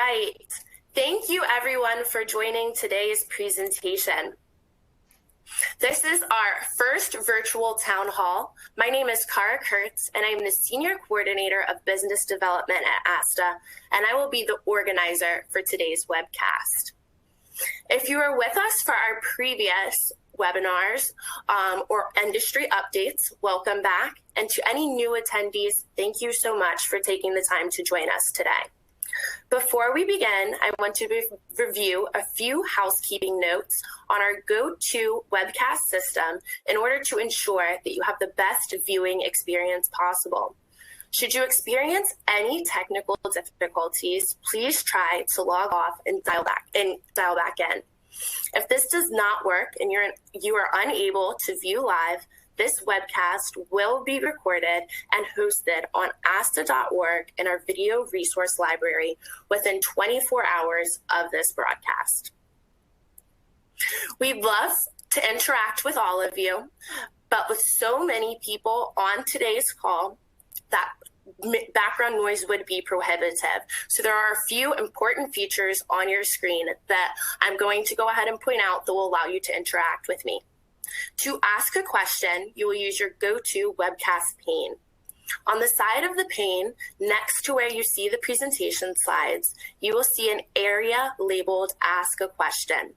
right. Thank you everyone for joining today's presentation. This is our first virtual town hall. My name is Cara Kurtz, and I'm the Senior Coordinator of Business Development at ASTA, and I will be the organizer for today's webcast. If you were with us for our previous webinars or industry updates, welcome back. And to any new attendees, thank you so much for taking the time to join us today. Before we begin, I want to review a few housekeeping notes on our go-to webcast system in order to ensure that you have the best viewing experience possible. Should you experience any technical difficulties, please try to log off and dial back in. If this does not work and you are unable to view live, this webcast will be recorded and hosted on asta.org in our video resource library within 24 hours of this broadcast. We'd love to interact with all of you, but with so many people on today's call, that background noise would be prohibitive. So there are a few important features on your screen that I'm going to go ahead and point out that will allow you to interact with me. To ask a question, you will use your go-to webcast pane. On the side of the pane, next to where you see the presentation slides, you will see an area labeled Ask a Question.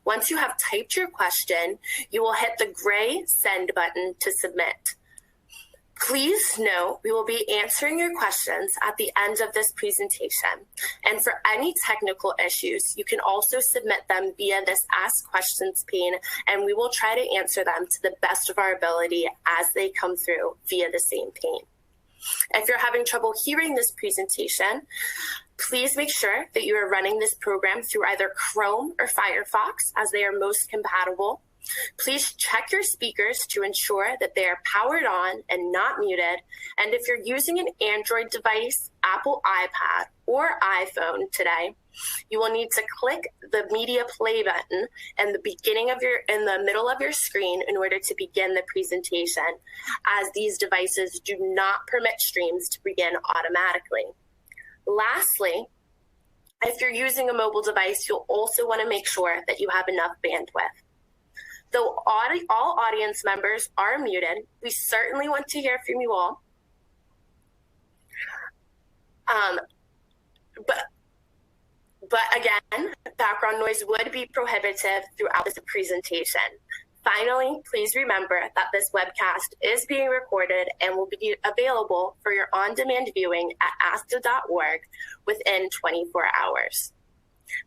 Once you have typed your question, you will hit the gray Send button to submit. Please note, we will be answering your questions at the end of this presentation. And for any technical issues, you can also submit them via this Ask Questions pane, and we will try to answer them to the best of our ability as they come through via the same pane. If you're having trouble hearing this presentation, please make sure that you are running this program through either Chrome or Firefox, as they are most compatible. Please check your speakers to ensure that they are powered on and not muted. And if you're using an Android device, Apple iPad, or iPhone today, you will need to click the media play button in the middle of your screen in order to begin the presentation, as these devices do not permit streams to begin automatically. Lastly, if you're using a mobile device, you'll also want to make sure that you have enough bandwidth. Though all audience members are muted, we certainly want to hear from you all. But again, background noise would be prohibitive throughout this presentation. Finally, please remember that this webcast is being recorded and will be available for your on-demand viewing at asta.org within 24 hours.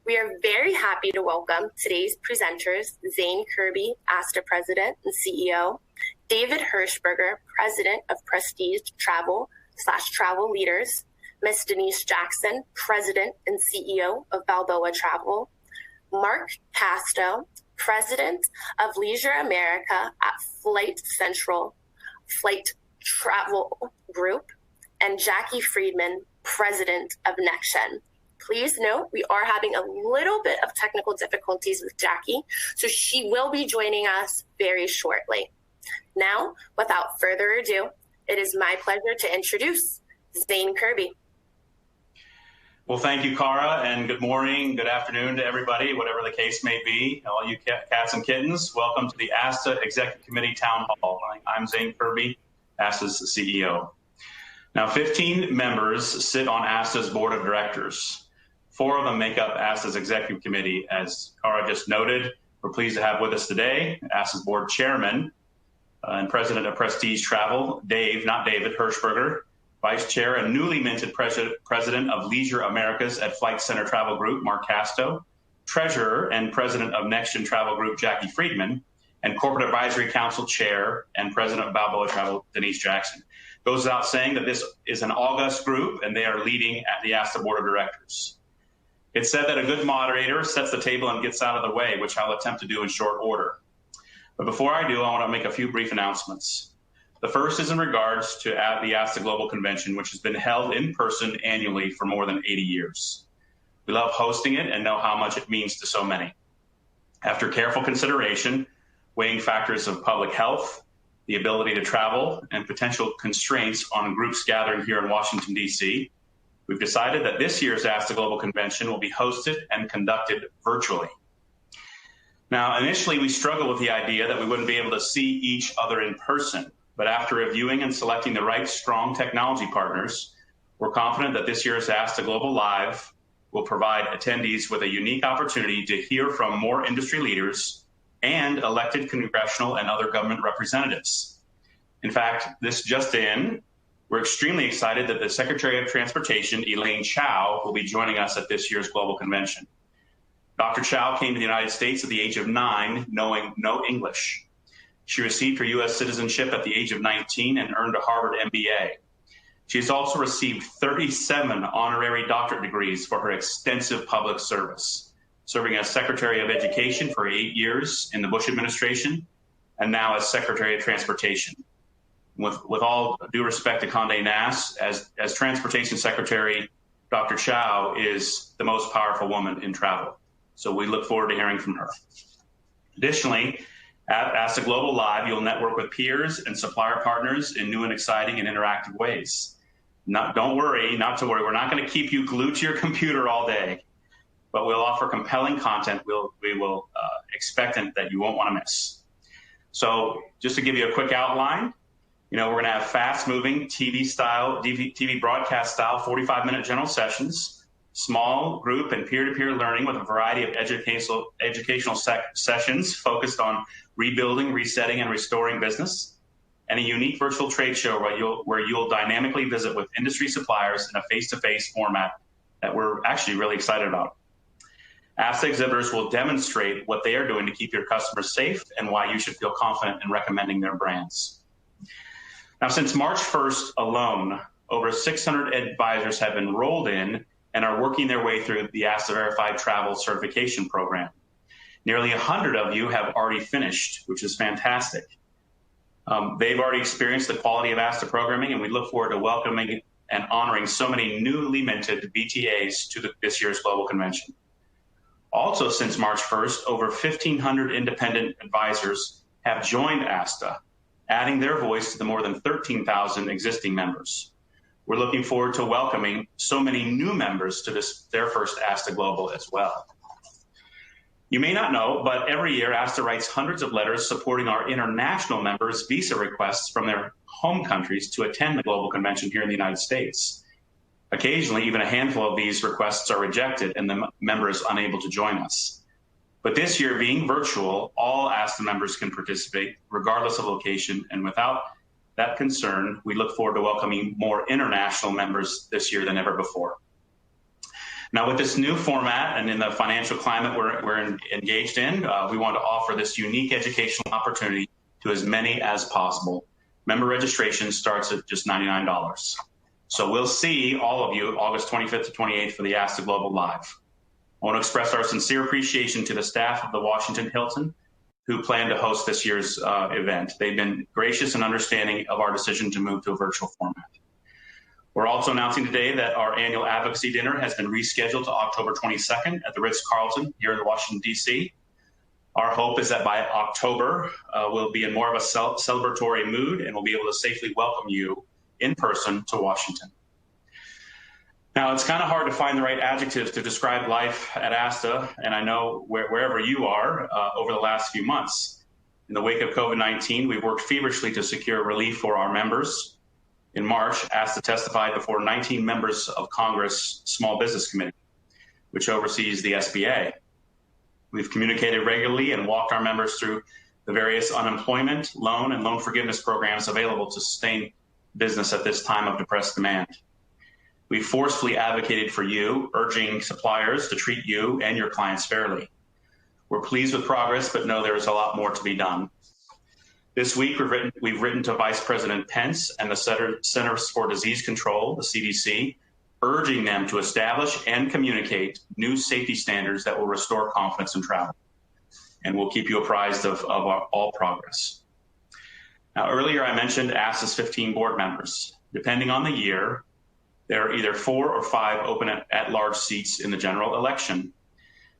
We are very happy to welcome today's presenters, Zane Kerby, ASTA President and CEO, David Hirschberger, President of Prestige Travel/Travel Leaders, Ms. Denise Jackson, President and CEO of Balboa Travel, Mark Casto, President of Leisure America at Flight Central Flight Travel Group, and Jackie Friedman, President of NextGen. Please note, we are having a little bit of technical difficulties with Jackie, so she will be joining us very shortly. Now, without further ado, it is my pleasure to introduce Zane Kerby. Well, thank you, Cara, and good morning, good afternoon to everybody, whatever the case may be. All you cats and kittens, welcome to the ASTA Executive Committee Town Hall. I'm Zane Kerby, ASTA's CEO. Now, 15 members sit on ASTA's Board of Directors. 4 of them make up ASTA's Executive Committee. As Cara just noted, we're pleased to have with us today ASTA's Board Chairman and President of Prestige Travel, David Hirschberger, Vice Chair and newly minted President of Leisure Americas at Flight Center Travel Group, Mark Casto, Treasurer and President of NextGen Travel Group, Jackie Friedman, and Corporate Advisory Council Chair and President of Balboa Travel, Denise Jackson. Goes without saying that this is an august group, and they are leading at the ASTA Board of Directors. It's said that a good moderator sets the table and gets out of the way, which I'll attempt to do in short order. But before I do, I want to make a few brief announcements. The first is in regards to the ASTA Global Convention, which has been held in person annually for more than 80 years. We love hosting it and know how much it means to so many. After careful consideration, weighing factors of public health, the ability to travel, and potential constraints on groups gathering here in Washington, D.C., we've decided that this year's ASTA Global Convention will be hosted and conducted virtually. Now, initially, we struggled with the idea that we wouldn't be able to see each other in person, but after reviewing and selecting the right strong technology partners, we're confident that this year's ASTA Global Live will provide attendees with a unique opportunity to hear from more industry leaders and elected congressional and other government representatives. In fact, this just in, we're extremely excited that the Secretary of Transportation, Elaine Chao, will be joining us at this year's Global Convention. Dr. Chao came to the United States at the age of 9, knowing no English. She received her U.S. citizenship at the age of 19 and earned a Harvard MBA. She has also received 37 honorary doctorate degrees for her extensive public service, serving as Secretary of Education for 8 years in the Bush administration, and now as Secretary of Transportation. With all due respect to Condé Nast, as Transportation Secretary, Dr. Chao is the most powerful woman in travel. So we look forward to hearing from her. Additionally, at ASTA Global Live, you'll network with peers and supplier partners in new and exciting and interactive ways. Not to worry, we're not going to keep you glued to your computer all day, but we'll offer compelling content we will expect that you won't want to miss. So just to give you a quick outline, we're going to have fast-moving TV broadcast style 45-minute general sessions, small group and peer-to-peer learning with a variety of educational sessions focused on rebuilding, resetting, and restoring business, and a unique virtual trade show where you'll dynamically visit with industry suppliers in a face-to-face format that we're actually really excited about. ASTA exhibitors will demonstrate what they are doing to keep your customers safe and why you should feel confident in recommending their brands. Now, since March 1st alone, over 600 advisors have enrolled in and are working their way through the ASTA Verified Travel Certification Program. Nearly 100 of you have already finished, which is fantastic. They've already experienced the quality of ASTA programming, and we look forward to welcoming and honoring so many newly minted BTAs to this year's Global Convention. Also, since March 1st, over 1,500 independent advisors have joined ASTA, adding their voice to the more than 13,000 existing members. We're looking forward to welcoming so many new members to their first ASTA Global as well. You may not know, but every year ASTA writes hundreds of letters supporting our international members' visa requests from their home countries to attend the Global Convention here in the United States. Occasionally, even a handful of these requests are rejected and the member is unable to join us. But this year, being virtual, all ASTA members can participate regardless of location, and without that concern, we look forward to welcoming more international members this year than ever before. Now, with this new format and in the financial climate we're engaged in, we want to offer this unique educational opportunity to as many as possible. Member registration starts at just $99. So we'll see all of you August 25th to 28th for the ASTA Global Live. I want to express our sincere appreciation to the staff of the Washington Hilton who plan to host this year's event. They've been gracious and understanding of our decision to move to a virtual format. We're also announcing today that our annual advocacy dinner has been rescheduled to October 22nd at the Ritz-Carlton here in Washington, D.C. Our hope is that by October, we'll be in more of a celebratory mood and we'll be able to safely welcome you in person to Washington. Now, it's kind of hard to find the right adjectives to describe life at ASTA, and I know wherever you are over the last few months. In the wake of COVID-19, we've worked feverishly to secure relief for our members. In March, ASTA testified before 19 members of Congress' Small Business Committee, which oversees the SBA. We've communicated regularly and walked our members through the various unemployment, loan, and loan forgiveness programs available to sustain business at this time of depressed demand. We forcefully advocated for you, urging suppliers to treat you and your clients fairly. We're pleased with progress, but know there is a lot more to be done. This week, we've written to Vice President Pence and the Centers for Disease Control, the CDC, urging them to establish and communicate new safety standards that will restore confidence in travel. And we'll keep you apprised of all progress. Now, earlier I mentioned ASTA's 15 board members. Depending on the year, there are either 4 or 5 open at-large seats in the general election.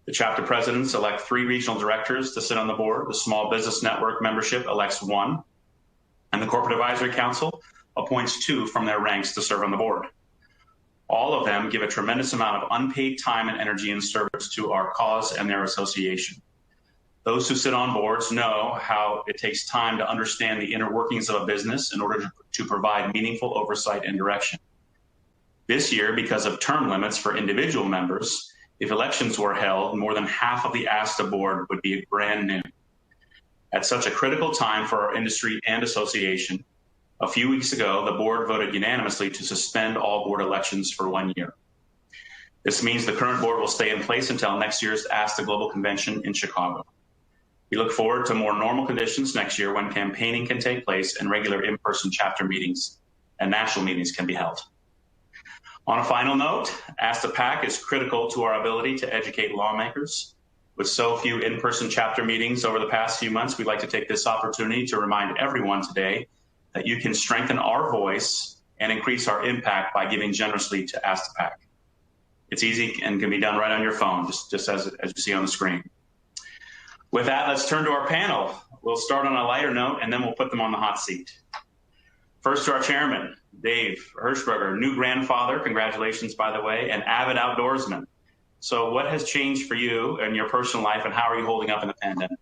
The chapter presidents elect 3 regional directors to sit on the board. The Small Business Network membership elects 1, and the Corporate Advisory Council appoints 2 from their ranks to serve on the board. All of them give a tremendous amount of unpaid time and energy and service to our cause and their association. Those who sit on boards know how it takes time to understand the inner workings of a business in order to provide meaningful oversight and direction. This year, because of term limits for individual members, if elections were held, more than half of the ASTA board would be brand new. At such a critical time for our industry and association, a few weeks ago, the board voted unanimously to suspend all board elections for 1 year. This means the current board will stay in place until next year's ASTA Global Convention in Chicago. We look forward to more normal conditions next year when campaigning can take place and regular in-person chapter meetings and national meetings can be held. On a final note, ASTA PAC is critical to our ability to educate lawmakers. With so few in-person chapter meetings over the past few months, we'd like to take this opportunity to remind everyone today that you can strengthen our voice and increase our impact by giving generously to ASTA PAC. It's easy and can be done right on your phone, just as you see on the screen. With that, let's turn to our panel. We'll start on a lighter note, and then we'll put them on the hot seat. First to our chairman, Dave Hirschberger, new grandfather, congratulations, by the way, and avid outdoorsman. So what has changed for you in your personal life, and how are you holding up in the pandemic?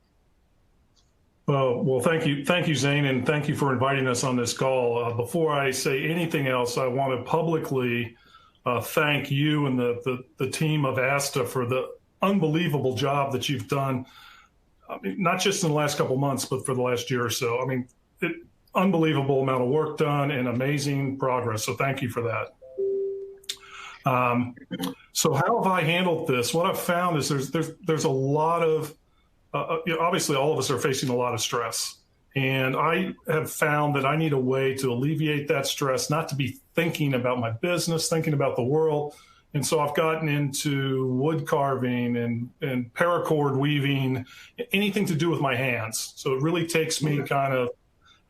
Well, thank you, Zane, and thank you for inviting us on this call. Before I say anything else, I want to publicly thank you and the team of ASTA for the unbelievable job that you've done. I mean, not just in the last couple months, but for the last year or so. I mean, unbelievable amount of work done and amazing progress. So thank you for that. So how have I handled this? What I've found is there's a lot of, obviously all of us are facing a lot of stress. And I have found that I need a way to alleviate that stress, not to be thinking about my business, thinking about the world. And so I've gotten into wood carving and paracord weaving, anything to do with my hands. So it really takes me kind of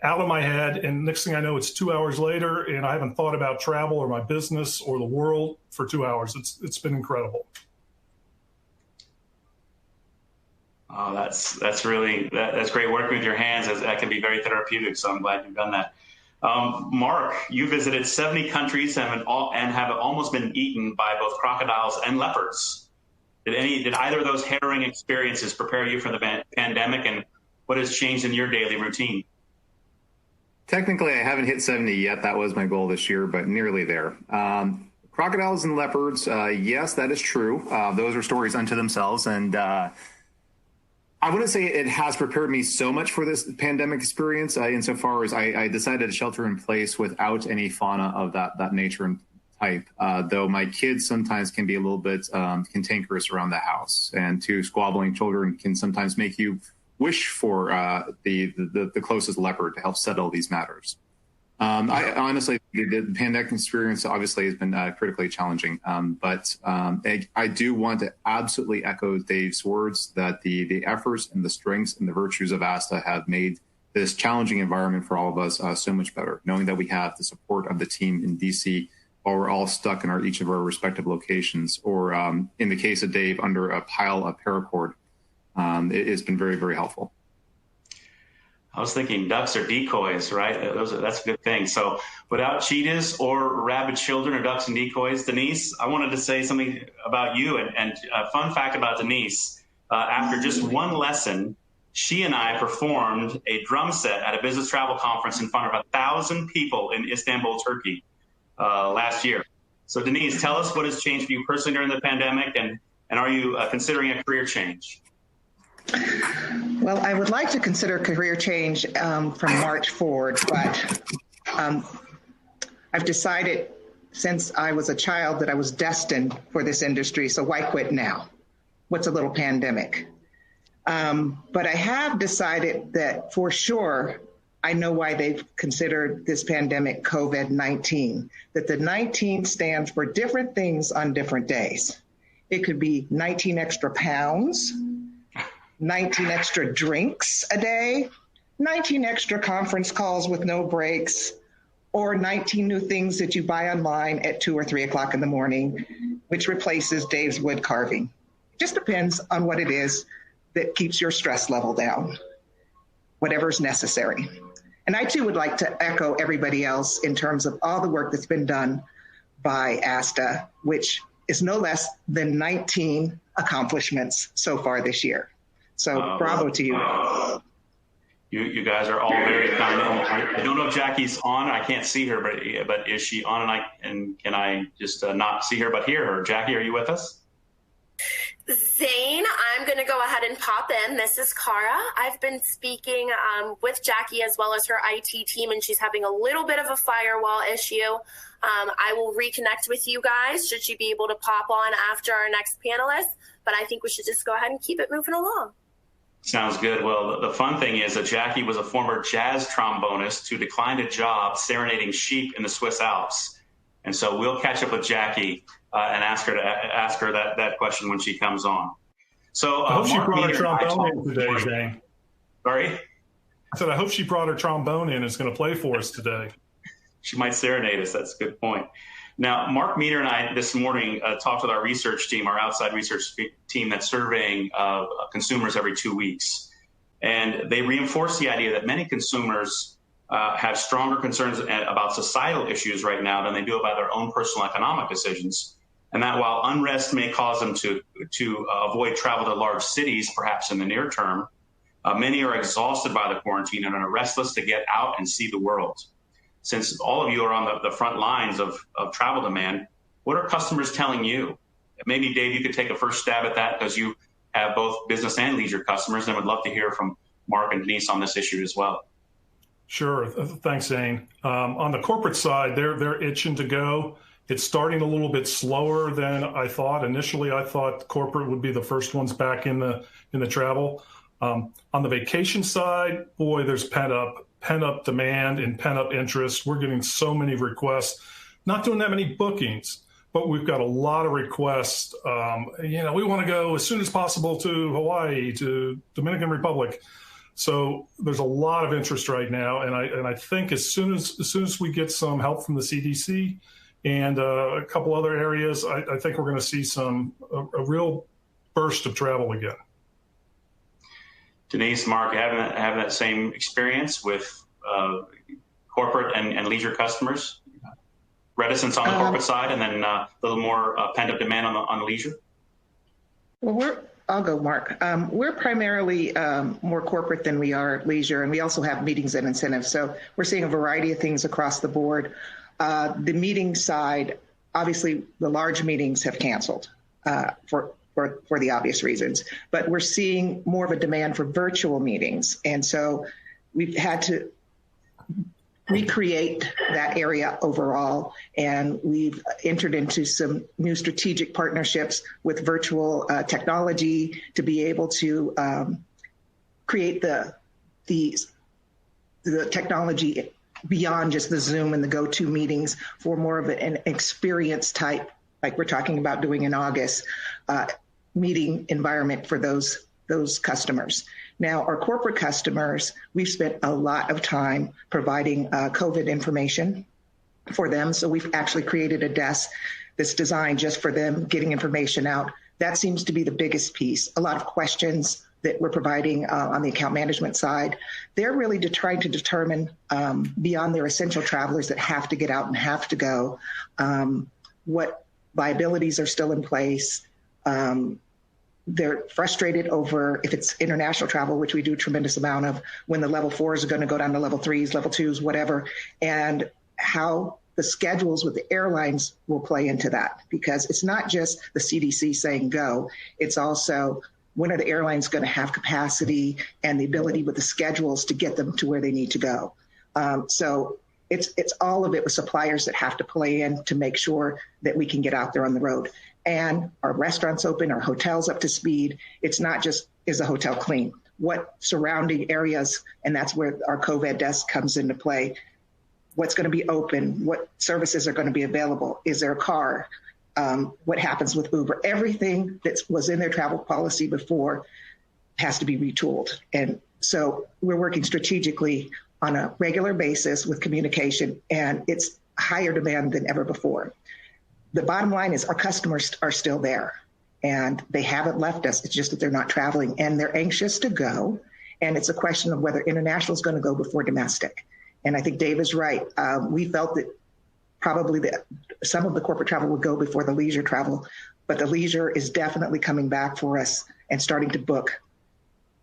out of my head. And next thing I know, it's 2 hours later and I haven't thought about travel or my business or the world for 2 hours. It's been incredible. Oh, that's great working with your hands. That can be very therapeutic. So I'm glad you've done that. Mark, you visited 70 countries and have almost been eaten by both crocodiles and leopards. Did either of those harrowing experiences prepare you for the pandemic, and what has changed in your daily routine? Technically, I haven't hit 70 yet. That was my goal this year, but nearly there. Crocodiles and leopards, yes, that is true. Those are stories unto themselves, and I wouldn't say it has prepared me so much for this pandemic experience insofar as I decided to shelter in place without any fauna of that nature and type, though my kids sometimes can be a little bit cantankerous around the house, and two squabbling children can sometimes make you wish for the closest leopard to help settle these matters. I honestly, the pandemic experience obviously has been critically challenging, but I do want to absolutely echo Dave's words that the efforts and the strengths and the virtues of ASTA have made this challenging environment for all of us so much better, knowing that we have the support of the team in DC while we're all stuck in each of our respective locations, or in the case of Dave, under a pile of paracord. It has been very, very helpful. I was thinking ducks are decoys, right? That's a good thing. So without cheetahs or rabid children or ducks and decoys, Denise, I wanted to say something about you, and a fun fact about Denise. After just one lesson, she and I performed a drum set at a business travel conference in front of 1,000 people in Istanbul, Turkey last year. So Denise, tell us what has changed for you personally during the pandemic, and are you considering a career change? Well, I would like to consider career change from March forward, but I've decided since I was a child that I was destined for this industry, so why quit now? What's a little pandemic? But I have decided that for sure, I know why they've considered this pandemic COVID-19, that the 19 stands for different things on different days. It could be 19 extra pounds, 19 extra drinks a day, 19 extra conference calls with no breaks, or 19 new things that you buy online at 2 or 3 o'clock in the morning, which replaces Dave's wood carving. It just depends on what it is that keeps your stress level down, whatever's necessary. And I too would like to echo everybody else in terms of all the work that's been done by ASTA, which is no less than 19 accomplishments so far this year. So bravo to you. You guys are all very kind. I don't know if Jackie's on. I can't see her, but is she on? And can I just not see her but hear her? Jackie, are you with us? Zane, I'm going to go ahead and pop in. This is Cara. I've been speaking with Jackie as well as her IT team, and she's having a little bit of a firewall issue. I will reconnect with you guys should she be able to pop on after our next panelist, but I think we should just go ahead and keep it moving along. Sounds good. Well, the fun thing is that Jackie was a former jazz trombonist who declined a job serenading sheep in the Swiss Alps. And so we'll catch up with Jackie and ask her that question when she comes on. So I hope she brought her trombone in today, Zane. Sorry? I said I hope she brought her trombone in and is going to play for us today. She might serenade us. That's a good point. Now, Mark Meter and I this morning talked with our research team, our outside research team that's surveying consumers every 2 weeks. And they reinforced the idea that many consumers have stronger concerns about societal issues right now than they do about their own personal economic decisions. And that while unrest may cause them to avoid travel to large cities, perhaps in the near term, many are exhausted by the quarantine and are restless to get out and see the world. Since all of you are on the front lines of travel demand, what are customers telling you? Maybe, Dave, you could take a first stab at that because you have both business and leisure customers, and would love to hear from Mark and Denise on this issue as well. Sure. Thanks, Zane. On the corporate side, they're itching to go. It's starting a little bit slower than I thought. Initially, I thought corporate would be the first ones back in the travel. On the vacation side, boy, there's pent up demand and pent up interest. We're getting so many requests, not doing that many bookings, but we've got a lot of requests. We want to go as soon as possible to Hawaii, to Dominican Republic. So there's a lot of interest right now. And I think as soon as we get some help from the CDC and a couple other areas, I think we're going to see a real burst of travel again. Denise, Mark, having that same experience with corporate and leisure customers? Reticence on the corporate side, and then a little more pent-up demand on the leisure? Well, I'll go, Mark. We're primarily more corporate than we are leisure, and we also have meetings and incentives. So we're seeing a variety of things across the board. The meeting side, obviously, the large meetings have canceled for the obvious reasons, but we're seeing more of a demand for virtual meetings. And so we've had to recreate that area overall. And we've entered into some new strategic partnerships with virtual technology to be able to create the technology beyond just the Zoom and the go-to meetings for more of an experience type, like we're talking about doing in August, meeting environment for those customers. Now, our corporate customers, we've spent a lot of time providing COVID information for them. So we've actually created a desk that's designed just for them, getting information out. That seems to be the biggest piece. A lot of questions that we're providing on the account management side. They're really trying to determine beyond their essential travelers that have to get out and have to go, what liabilities are still in place. They're frustrated over if it's international travel, which we do a tremendous amount of, when the level 4s are going to go down to level 3s, level 2s, whatever, and how the schedules with the airlines will play into that. Because it's not just the CDC saying go, it's also when are the airlines going to have capacity and the ability with the schedules to get them to where they need to go. So it's all of it with suppliers that have to play in to make sure that we can get out there on the road. And our restaurants open, our hotels up to speed. It's not just, is the hotel clean? What surrounding areas, and that's where our COVID desk comes into play. What's going to be open? What services are going to be available? Is there a car? What happens with Uber? Everything that was in their travel policy before has to be retooled. And so we're working strategically on a regular basis with communication, and it's higher demand than ever before. The bottom line is our customers are still there and they haven't left us. It's just that they're not traveling and they're anxious to go. And it's a question of whether international is going to go before domestic. And I think Dave is right. We felt that probably some of the corporate travel would go before the leisure travel, but the leisure is definitely coming back for us and starting to book.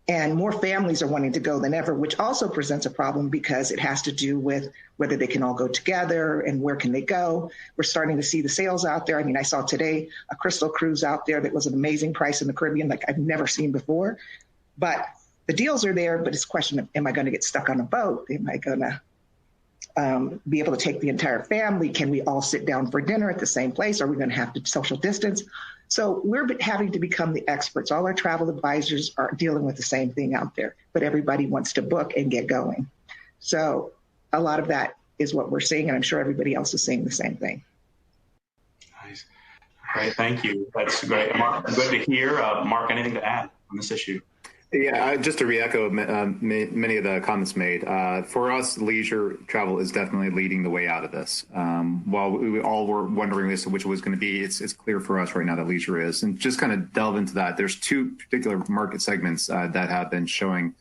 And more families are wanting to go than ever, which also presents a problem because it has to do with whether they can all go together and where can they go. We're starting to see the sales out there. I mean, I saw today a Crystal cruise out there that was an amazing price in the Caribbean, like I've never seen before. But the deals are there, but it's a question of, am I going to get stuck on a boat? Am I going to be able to take the entire family? Can we all sit down for dinner at the same place? Are we going to have to social distance? So we're having to become the experts. All our travel advisors are dealing with the same thing out there, but everybody wants to book and get going. So a lot of that is what we're seeing, and I'm sure everybody else is seeing the same thing. Nice. Great, thank you. That's great. Mark, good to hear. Mark, anything to add on this issue? Yeah, just to re-echo many of the comments made. For us, leisure travel is definitely leading the way out of this. While we all were wondering as to which it was going to be, it's clear for us right now that leisure is. And just kind of delve into that, there's two particular market segments that have been showing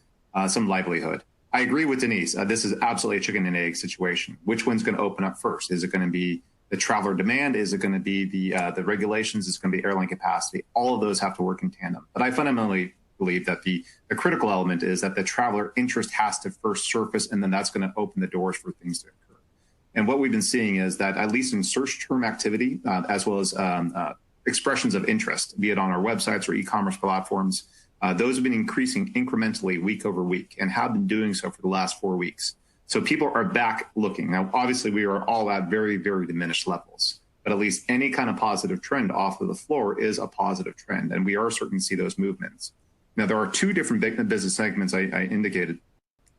some livelihood. I agree with Denise. This is absolutely a chicken and egg situation. Which one's going to open up first? Is it going to be the traveler demand? Is it going to be the regulations? Is it going to be airline capacity? All of those have to work in tandem. But I fundamentally believe that the critical element is that the traveler interest has to first surface, and then that's going to open the doors for things to occur. And what we've been seeing is that at least in search term activity, as well as expressions of interest, be it on our websites or e-commerce platforms, those have been increasing incrementally week over week and have been doing so for the last 4 weeks. So people are back looking. Now, obviously, we are all at very, very diminished levels, but at least any kind of positive trend off of the floor is a positive trend, and we are starting to see those movements. Now, there are two different business segments I indicated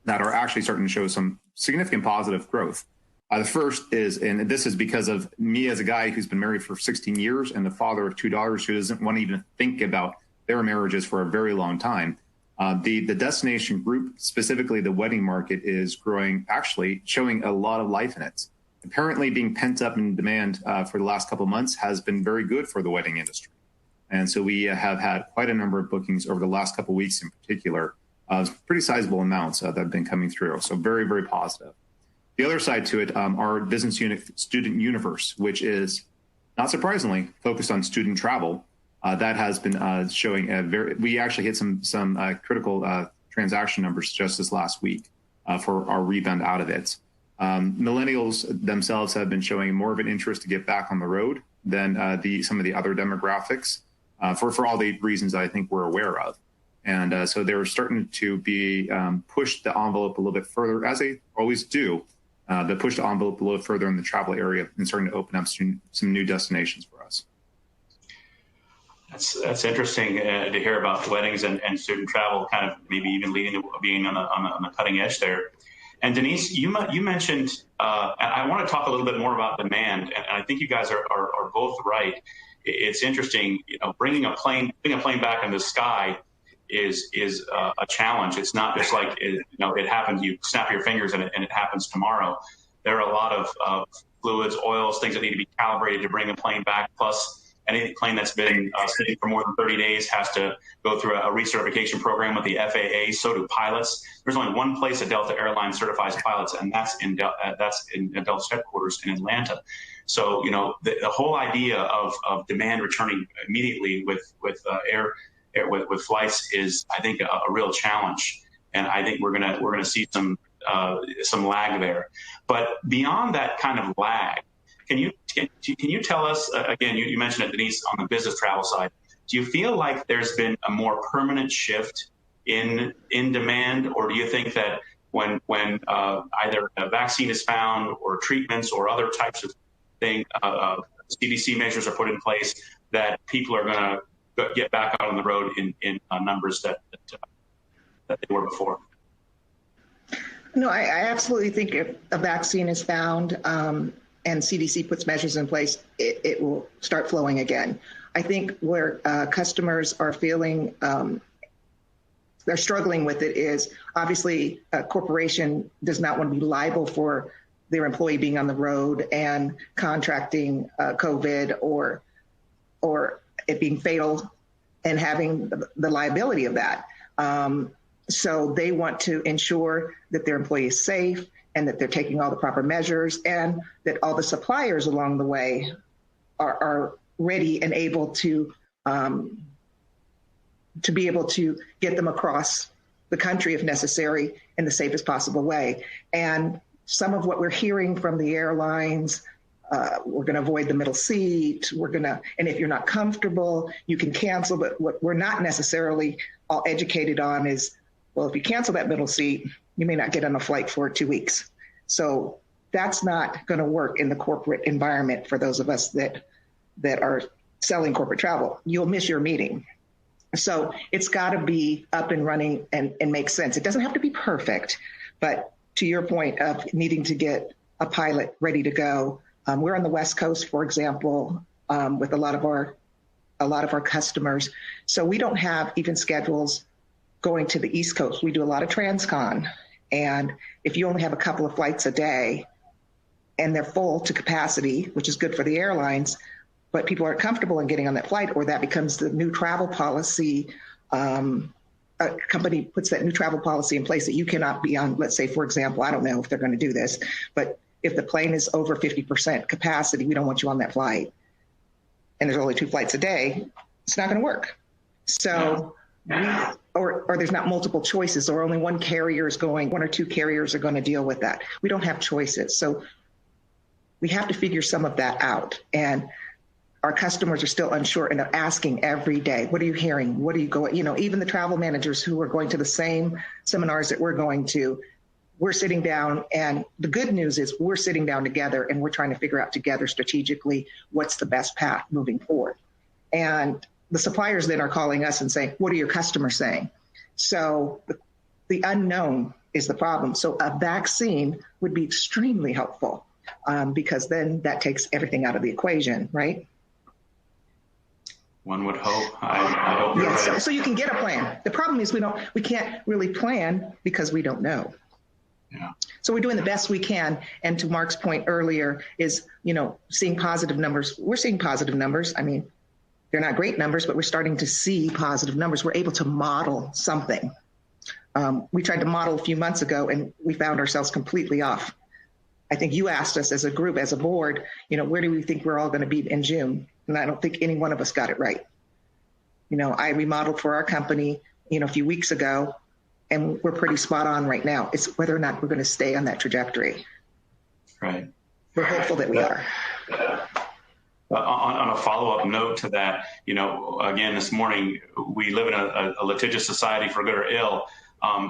that are actually starting to show some significant positive growth. The first is, and this is because of me as a guy who's been married for 16 years and the father of 2 daughters who doesn't want to even think about their marriages for a very long time. The destination group, specifically the wedding market, is growing, actually showing a lot of life in it. Apparently being pent up in demand for the last couple of months has been very good for the wedding industry. And so we have had quite a number of bookings over the last couple of weeks in particular, pretty sizable amounts that have been coming through. So very, very positive. The other side to it, our business unit student universe, which is not surprisingly focused on student travel, that has been showing we actually hit some critical transaction numbers just this last week for our rebound out of it. Millennials themselves have been showing more of an interest to get back on the road than some of the other demographics. For all the reasons I think we're aware of. And so they're starting to be push the envelope a little bit further, as they always do, but push the envelope a little further in the travel area and starting to open up some new destinations for us. That's interesting to hear about weddings and student travel, kind of maybe even leading to being on the cutting edge there. And Denise, you mentioned, I want to talk a little bit more about demand, and I think you guys are both right. It's interesting, bringing a plane back in the sky is a challenge. It's not just like it happens. You snap your fingers and it happens tomorrow. There are a lot of fluids, oils, things that need to be calibrated to bring a plane back. Plus, any plane that's been sitting for more than 30 days has to go through a recertification program with the FAA. So do pilots. There's only one place that Delta Airlines certifies pilots, and that's in Delta's headquarters in Atlanta. So, the whole idea of demand returning immediately with flights is, I think, a real challenge, and I think we're gonna see some lag there. But beyond that kind of lag, can you tell us again? You mentioned it, Denise, on the business travel side. Do you feel like there's been a more permanent shift in demand, or do you think that when either a vaccine is found or treatments or other types of thing, CDC measures are put in place, that people are going to get back out on the road in numbers that they were before? No, I absolutely think if a vaccine is found and CDC puts measures in place, it will start flowing again. I think where customers are feeling they're struggling with it is, obviously a corporation does not want to be liable for their employee being on the road and contracting COVID or it being fatal and having the liability of that. So they want to ensure that their employee is safe and that they're taking all the proper measures, and that all the suppliers along the way are ready and able to be able to get them across the country if necessary in the safest possible way. And some of what we're hearing from the airlines, we're going to avoid the middle seat. And if you're not comfortable, you can cancel. But what we're not necessarily all educated on is, well, if you cancel that middle seat, you may not get on a flight for 2 weeks. So that's not going to work in the corporate environment for those of us that are selling corporate travel. You'll miss your meeting. So it's got to be up and running and make sense. It doesn't have to be perfect, but to your point of needing to get a pilot ready to go, we're on the West Coast, for example, with a lot of our customers. So we don't have even schedules going to the East Coast. We do a lot of transcon, and if you only have a couple of flights a day, and they're full to capacity, which is good for the airlines, but people aren't comfortable in getting on that flight, or that becomes the new travel policy. A company puts that new travel policy in place that you cannot be on, let's say, for example, I don't know if they're going to do this, but if the plane is over 50% capacity, we don't want you on that flight. And there's only 2 flights a day, it's not going to work. So, or there's not multiple choices, or only one carrier is going, 1 or 2 carriers are going to deal with that. We don't have choices. So we have to figure some of that out. And our customers are still unsure, and they're asking every day, what are you hearing? What are you going? Even the travel managers who are going to the same seminars that we're going to, we're sitting down, and the good news is we're sitting down together and we're trying to figure out together strategically what's the best path moving forward. And the suppliers then are calling us and saying, what are your customers saying? So the unknown is the problem. So a vaccine would be extremely helpful because then that takes everything out of the equation, right? One would hope. I hope you're right. So you can get a plan. The problem is we can't really plan because we don't know. Yeah. So we're doing the best we can. And to Mark's point earlier is, seeing positive numbers. We're seeing positive numbers. I mean, they're not great numbers, but we're starting to see positive numbers. We're able to model something. We tried to model a few months ago and we found ourselves completely off. I think you asked us as a group, as a board, where do we think we're all going to be in June? And I don't think any one of us got it right. I remodeled for our company, a few weeks ago, and we're pretty spot on right now. It's whether or not we're going to stay on that trajectory. Right. We're hopeful that we are. On a follow-up note to that, again, this morning, we live in a litigious society, for good or ill.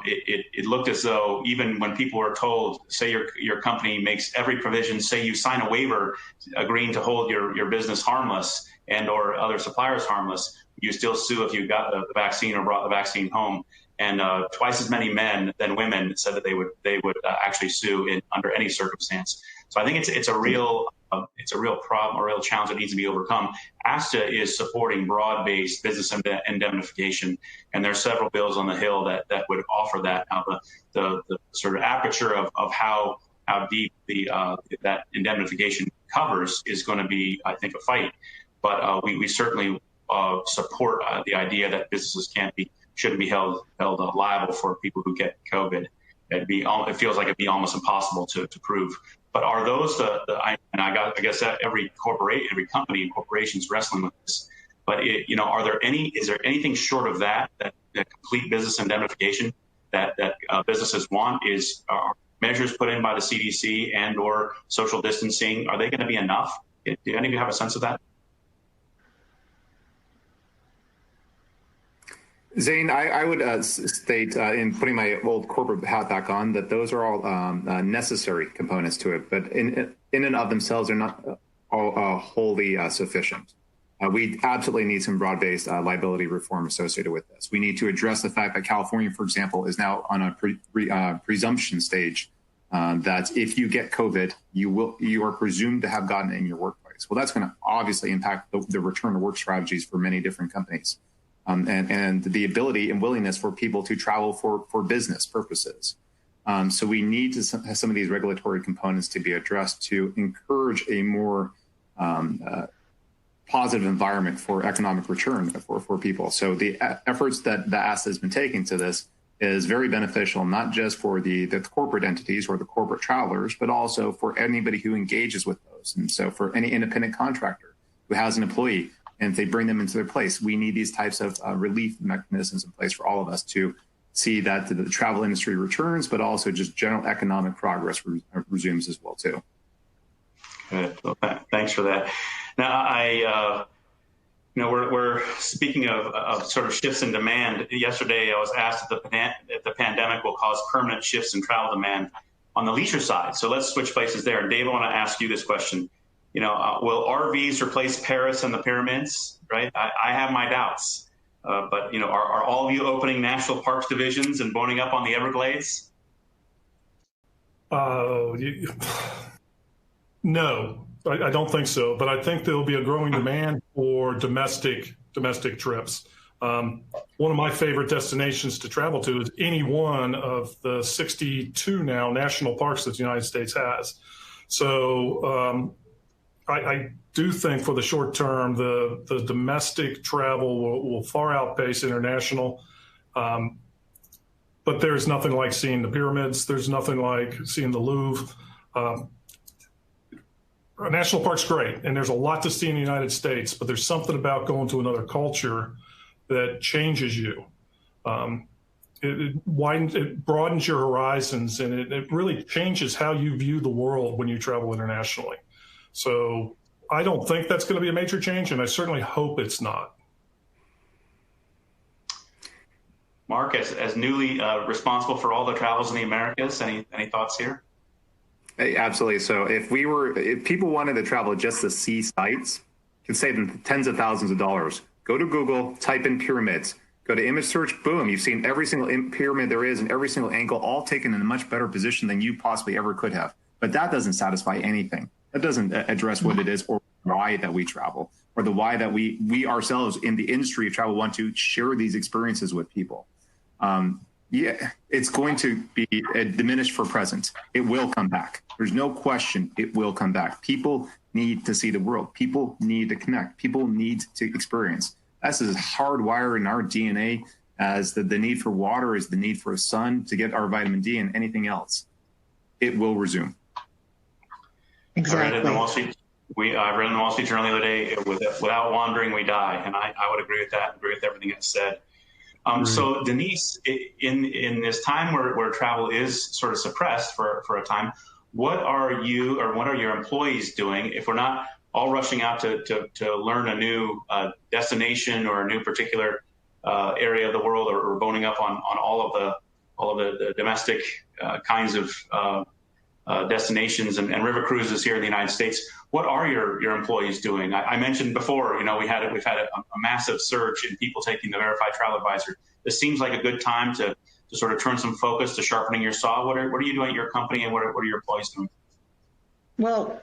It looked as though even when people were told, say your company makes every provision, say you sign a waiver agreeing to hold your business harmless and or other suppliers harmless, you still sue if you got the vaccine or brought the vaccine home. And twice as many men than women said that they would actually sue under any circumstance. So I think it's a real problem, a real challenge that needs to be overcome. ASTA is supporting broad-based business indemnification, and there are several bills on the Hill that would offer that. Now, the sort of aperture of how deep that indemnification covers is going to be, I think, a fight. But we certainly support the idea that businesses shouldn't be held liable for people who get COVID. It feels like it'd be almost impossible to prove. But are those I guess that every company and corporation is wrestling with this. But is there anything short of that complete business indemnification that businesses want? Are measures put in by the CDC and or social distancing, are they going to be enough? Do any of you have a sense of that? Zane, I would state, in putting my old corporate hat back on, that those are all necessary components to it, but in and of themselves, they're not all wholly sufficient. We absolutely need some broad-based liability reform associated with this. We need to address the fact that California, for example, is now on a presumption stage that if you get COVID, you are presumed to have gotten it in your workplace. Well, that's going to obviously impact the return to work strategies for many different companies. And the ability and willingness for people to travel for business purposes. So we need to have some of these regulatory components to be addressed to encourage a more positive environment for economic return for people. So the efforts that the ASTA has been taking to this is very beneficial, not just for the corporate entities or the corporate travelers, but also for anybody who engages with those. And so for any independent contractor who has an employee, and if they bring them into their place, we need these types of relief mechanisms in place for all of us to see that the travel industry returns, but also just general economic progress resumes as well, too. Good. Well, thanks for that. Now, we're speaking of sort of shifts in demand. Yesterday, I was asked if the pandemic will cause permanent shifts in travel demand on the leisure side. So let's switch places there. And Dave, I want to ask you this question. Will RVs replace Paris and the pyramids? Right? I have my doubts. But are all of you opening national parks divisions and boning up on the Everglades? No, I don't think so. But I think there'll be a growing demand for domestic trips. One of my favorite destinations to travel to is any one of the 62 now national parks that the United States has. So I do think for the short term, the domestic travel will far outpace international. But there's nothing like seeing the pyramids. There's nothing like seeing the Louvre. A national park's great, and there's a lot to see in the United States, but there's something about going to another culture that changes you. It broadens your horizons, and it really changes how you view the world when you travel internationally. So I don't think that's going to be a major change, and I certainly hope it's not. Mark, as newly responsible for all the travels in the Americas, any thoughts here? Absolutely. So if people wanted to travel just to see sites, you can save them tens of thousands of dollars. Go to Google, type in pyramids, go to image search, boom, you've seen every single pyramid there is and every single angle, all taken in a much better position than you possibly ever could have. But that doesn't satisfy anything. That doesn't address what it is or why that we travel, or the why that we ourselves in the industry of travel want to share these experiences with people. Yeah, it's going to be diminished for present. It will come back. There's no question it will come back. People need to see the world. People need to connect. People need to experience. That's as hardwired in our DNA as the need for water is the need for a sun to get our vitamin D and anything else. It will resume. Exactly. I read in the Wall Street Journal the other day, without wandering, we die. And I would agree with that, agree with everything it said. So Denise, in this time where travel is sort of suppressed for a time, what are your employees doing if we're not all rushing out to learn a new destination or a new particular area of the world, or boning up on all of the domestic kinds of destinations and river cruises here in the United States? What are your employees doing? I mentioned before, we've had a massive surge in people taking the Verified Travel Advisor. This seems like a good time to sort of turn some focus to sharpening your saw. What are you doing at your company, and what are your employees doing? Well,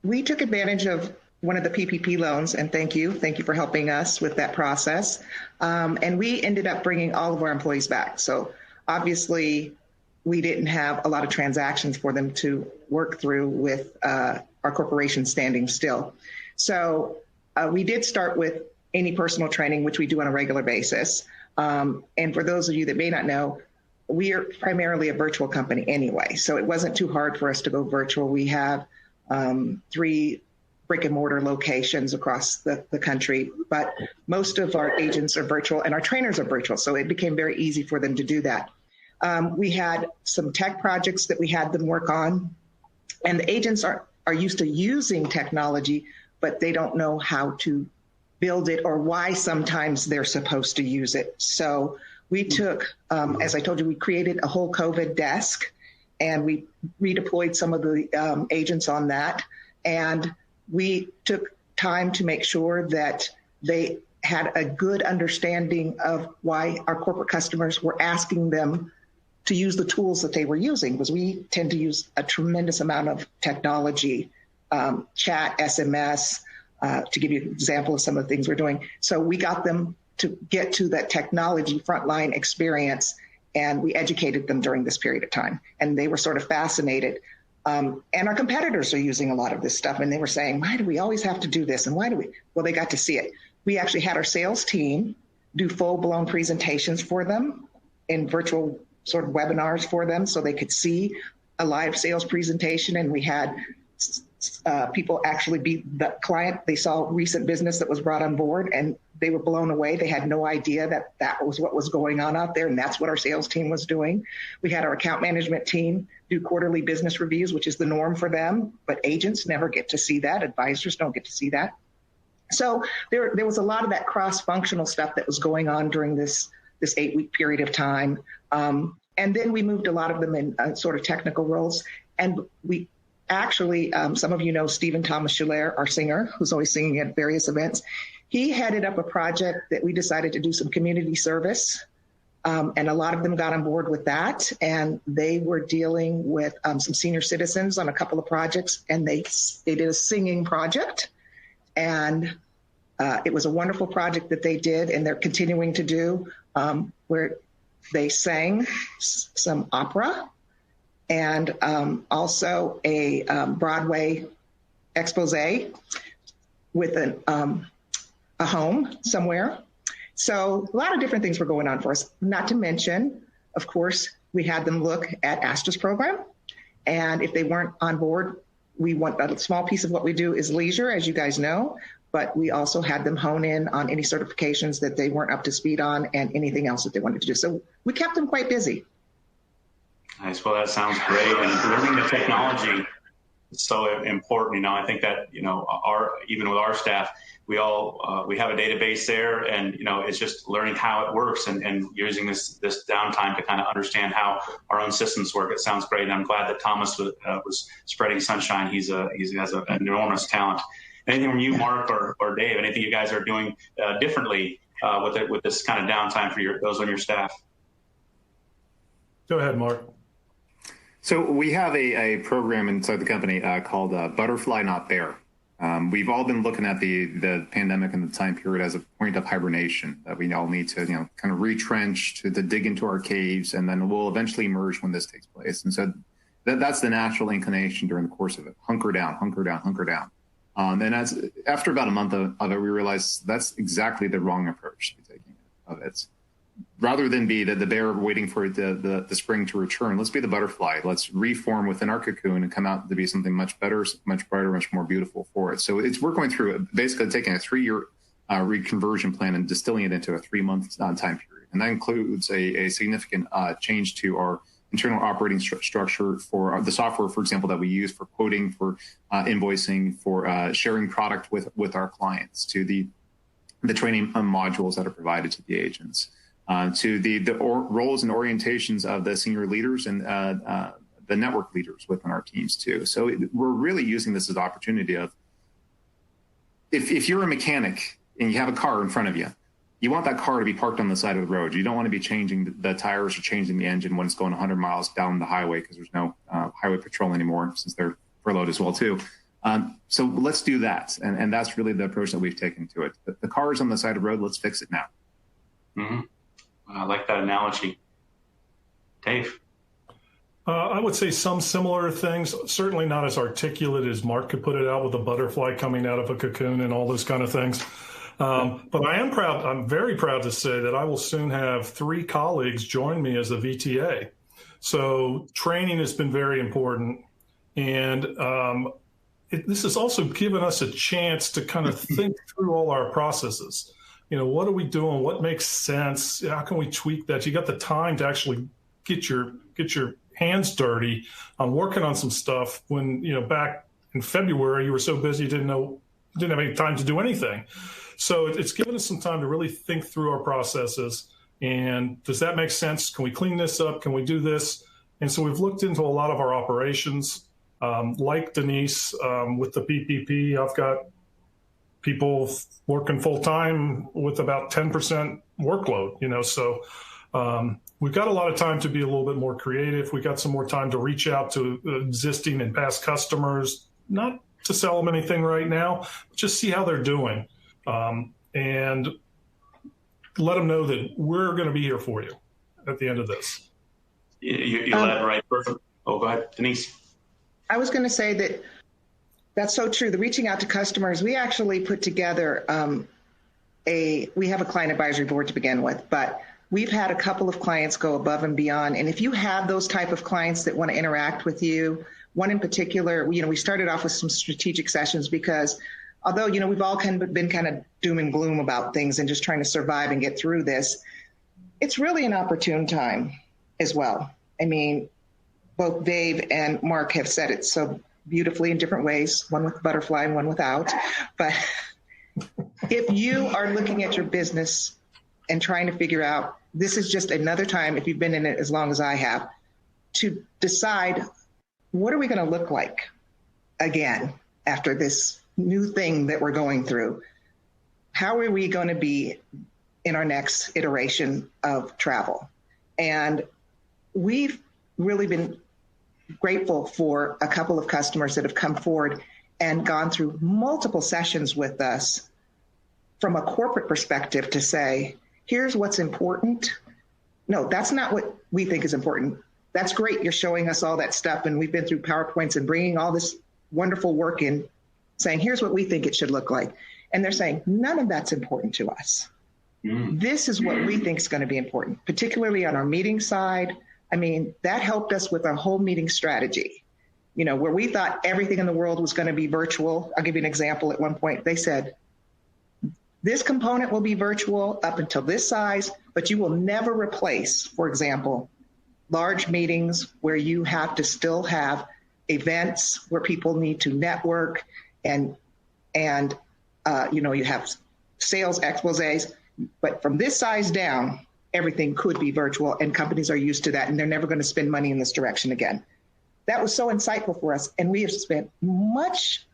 we took advantage of one of the PPP loans, and thank you for helping us with that process. And we ended up bringing all of our employees back. So obviously, we didn't have a lot of transactions for them to work through with our corporation standing still. So we did start with any personal training, which we do on a regular basis. And for those of you that may not know, we are primarily a virtual company anyway. So it wasn't too hard for us to go virtual. We have 3 brick and mortar locations across the country, but most of our agents are virtual and our trainers are virtual. So it became very easy for them to do that. We had some tech projects that we had them work on, and the agents are used to using technology, but they don't know how to build it or why sometimes they're supposed to use it. So we took, as I told you, we created a whole COVID desk, and we redeployed some of the agents on that. And we took time to make sure that they had a good understanding of why our corporate customers were asking them to use the tools that they were using, because we tend to use a tremendous amount of technology, chat, SMS, to give you an example of some of the things we're doing. So we got them to get to that technology frontline experience, and we educated them during this period of time. And they were sort of fascinated. And our competitors are using a lot of this stuff, and they were saying, why do we always have to do this? And why do we? Well, they got to see it. We actually had our sales team do full-blown presentations for them in virtual sort of webinars for them so they could see a live sales presentation. And we had people actually be the client. They saw recent business that was brought on board and they were blown away. They had no idea that that was what was going on out there. And that's what our sales team was doing. We had our account management team do quarterly business reviews, which is the norm for them, but agents never get to see that. Advisors don't get to see that. So there was a lot of that cross-functional stuff that was going on during this 8-week period of time. And then we moved a lot of them in sort of technical roles. And we actually, some of you know Stephen Thomas Schiller, our singer, who's always singing at various events. He headed up a project that we decided to do some community service. And a lot of them got on board with that. And they were dealing with some senior citizens on a couple of projects. And they did a singing project. And it was a wonderful project that they did. And they're continuing to do where they sang some opera and also a Broadway expose with a home somewhere. So a lot of different things were going on for us. Not to mention, of course, we had them look at ASTA's program. And if they weren't on board, we want a small piece of what we do is leisure, as you guys know. But we also had them hone in on any certifications that they weren't up to speed on and anything else that they wanted to do. So we kept them quite busy. Nice. Well, that sounds great. And learning the technology is so important. You know, I think that, you know, even with our staff, we have a database there, and, you know, it's just learning how it works and using this downtime to kind of understand how our own systems work. It sounds great. And I'm glad that Thomas was spreading sunshine. He has an enormous talent. Anything from you, Mark or Dave? Anything you guys are doing differently with this kind of downtime for those on your staff? Go ahead, Mark. So we have a program inside the company called Butterfly Not Bear. We've all been looking at the pandemic and the time period as a point of hibernation that we all need to, you know, kind of retrench, to dig into our caves, and then we'll eventually emerge when this takes place. And so that's the natural inclination during the course of it. Hunker down, hunker down, hunker down. And after about a month of it, we realized that's exactly the wrong approach to taking of it. Rather than be the bear waiting for the spring to return, let's be the butterfly. Let's reform within our cocoon and come out to be something much better, much brighter, much more beautiful for it. So we're going through basically taking a 3-year reconversion plan and distilling it into a 3-month time period. And that includes a significant change to our internal operating structure for the software, for example, that we use for quoting, for invoicing, for sharing product with our clients, to the training modules that are provided to the agents, to the roles and orientations of the senior leaders and the network leaders within our teams too. So we're really using this as an opportunity of, if you're a mechanic and you have a car in front of you, you want that car to be parked on the side of the road. You don't want to be changing the tires or changing the engine when it's going 100 miles down the highway, because there's no highway patrol anymore, since they're furloughed as well too. So let's do that. And that's really the approach that we've taken to it. The car is on the side of the road. Let's fix it now. Mm-hmm. I like that analogy. Dave? I would say some similar things, certainly not as articulate as Mark could put it out with a butterfly coming out of a cocoon and all those kind of things. But I'm very proud to say that I will soon have 3 colleagues join me as a VTA. So training has been very important. And this has also given us a chance to kind of think through all our processes. You know, what are we doing? What makes sense? How can we tweak that? You got the time to actually get your hands dirty on working on some stuff when, you know, back in February, you were so busy, you didn't have any time to do anything. So it's given us some time to really think through our processes. And does that make sense? Can we clean this up? Can we do this? And so we've looked into a lot of our operations. Like Denise, with the PPP, I've got people working full time with about 10% workload, you know, so we've got a lot of time to be a little bit more creative. We got some more time to reach out to existing and past customers, not to sell them anything right now, but just see how they're doing. And let them know that we're going to be here for you at the end of this. You led right person. Oh, go ahead, Denise. I was going to say that that's so true. The reaching out to customers, we actually put together we have a client advisory board to begin with, but we've had a couple of clients go above and beyond. And if you have those type of clients that want to interact with you, one in particular, we started off with some strategic sessions because although, we've all been kind of doom and gloom about things and just trying to survive and get through this, it's really an opportune time as well. I mean, both Dave and Mark have said it so beautifully in different ways, one with butterfly and one without. But if you are looking at your business and trying to figure out, this is just another time, if you've been in it as long as I have, to decide, what are we going to look like again after this new thing that we're going through? How are we going to be in our next iteration of travel? And we've really been grateful for a couple of customers that have come forward and gone through multiple sessions with us from a corporate perspective to say, here's what's important. No, that's not what we think is important. That's great. You're showing us all that stuff. And we've been through PowerPoints and bringing all this wonderful work in, saying, here's what we think it should look like. And they're saying, none of that's important to us. This is what we think is going to be important, particularly on our meeting side. I mean, that helped us with our whole meeting strategy, where we thought everything in the world was going to be virtual. I'll give you an example. At one point, they said, this component will be virtual up until this size, but you will never replace, for example, large meetings where you have to still have events where people need to network and you have sales exposés. But from this size down, everything could be virtual, and companies are used to that, and they're never going to spend money in this direction again. That was so insightful for us, and we have spent so much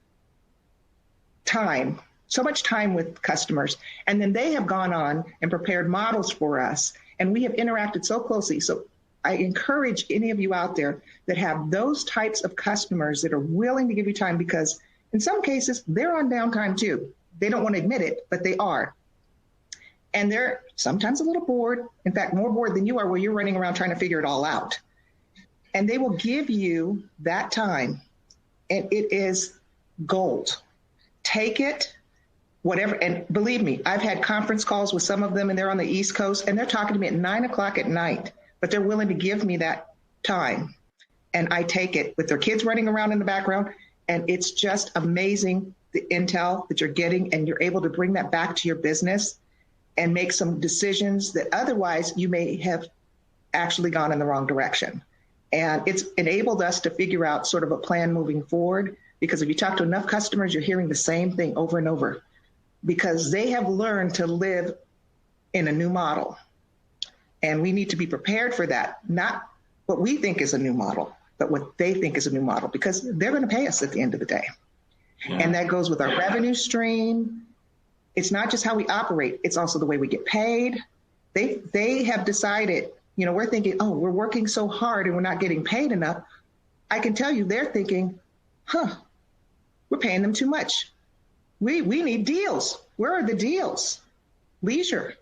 time with customers, and then they have gone on and prepared models for us, and we have interacted so closely. So I encourage any of you out there that have those types of customers that are willing to give you time, because in some cases, they're on downtime too. They don't want to admit it, but they are. And they're sometimes a little bored, in fact, more bored than you are, where you're running around trying to figure it all out. And they will give you that time, and it is gold. Take it, whatever. And believe me, I've had conference calls with some of them, and they're on the East Coast, and they're talking to me at 9 o'clock at night, but they're willing to give me that time. And I take it with their kids running around in the background. And it's just amazing, the intel that you're getting, and you're able to bring that back to your business and make some decisions that otherwise you may have actually gone in the wrong direction. And it's enabled us to figure out sort of a plan moving forward, because if you talk to enough customers, you're hearing the same thing over and over, because they have learned to live in a new model. And we need to be prepared for that, not what we think is a new model, but what they think is a new model, because they're going to pay us at the end of the day. Yeah. And that goes with our revenue stream. It's not just how we operate, it's also the way we get paid. They have decided, we're thinking, oh, we're working so hard and we're not getting paid enough. I can tell you they're thinking, we're paying them too much. We need deals. Where are the deals? Leisure.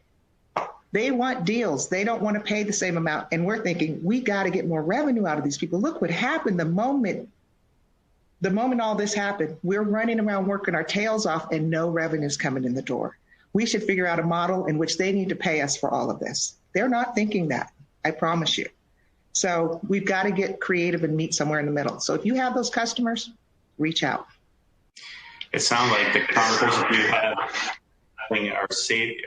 They want deals. They don't want to pay the same amount. And we're thinking, we got to get more revenue out of these people. Look what happened the moment all this happened. We're running around working our tails off and no revenue's coming in the door. We should figure out a model in which they need to pay us for all of this. They're not thinking that, I promise you. So we've got to get creative and meet somewhere in the middle. So if you have those customers, reach out. It sounds like the conversations you have